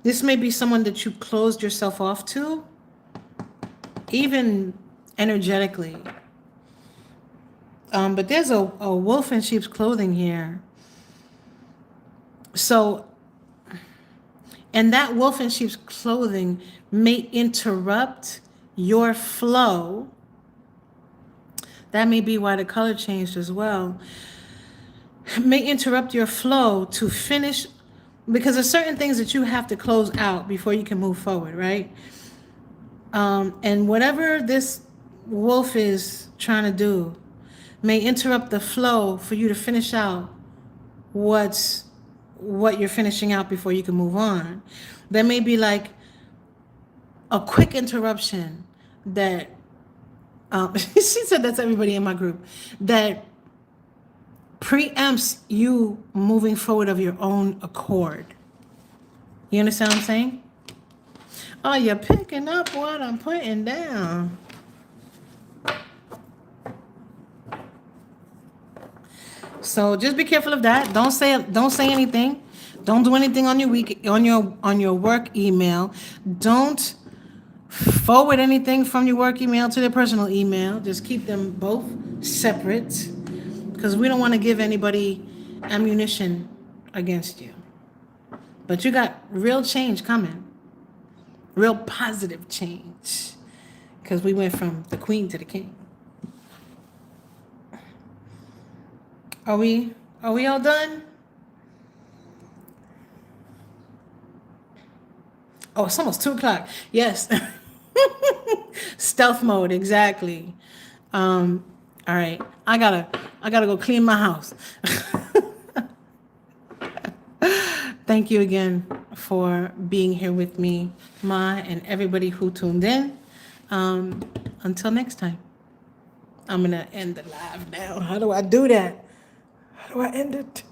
This may be someone that you closed yourself off to, even energetically. But there's a wolf in sheep's clothing here. So, and that wolf in sheep's clothing may interrupt your flow. That may be why the color changed as well. May interrupt your flow to finish, because there's certain things that you have to close out before you can move forward, right? And whatever this wolf is trying to do may interrupt the flow for you to finish out what you're finishing out before you can move on. There may be like a quick interruption that she said that's everybody in my group, that preempts you moving forward of your own accord. You understand what I'm saying? Oh, you're picking up what I'm putting down. So just be careful of that. Don't say anything. Don't do anything on your work email. Don't forward anything from your work email to their personal email. Just keep them both separate, because we don't want to give anybody ammunition against you. But you got real change coming. Real positive change. Because we went from the queen to the king. Are we all done? Oh, it's almost 2:00. Yes. Stealth mode, exactly. All right. I gotta go clean my house. Thank you again for being here with me, Ma, and everybody who tuned in. Until next time. I'm gonna end the live now. How do I do that? How do I end it?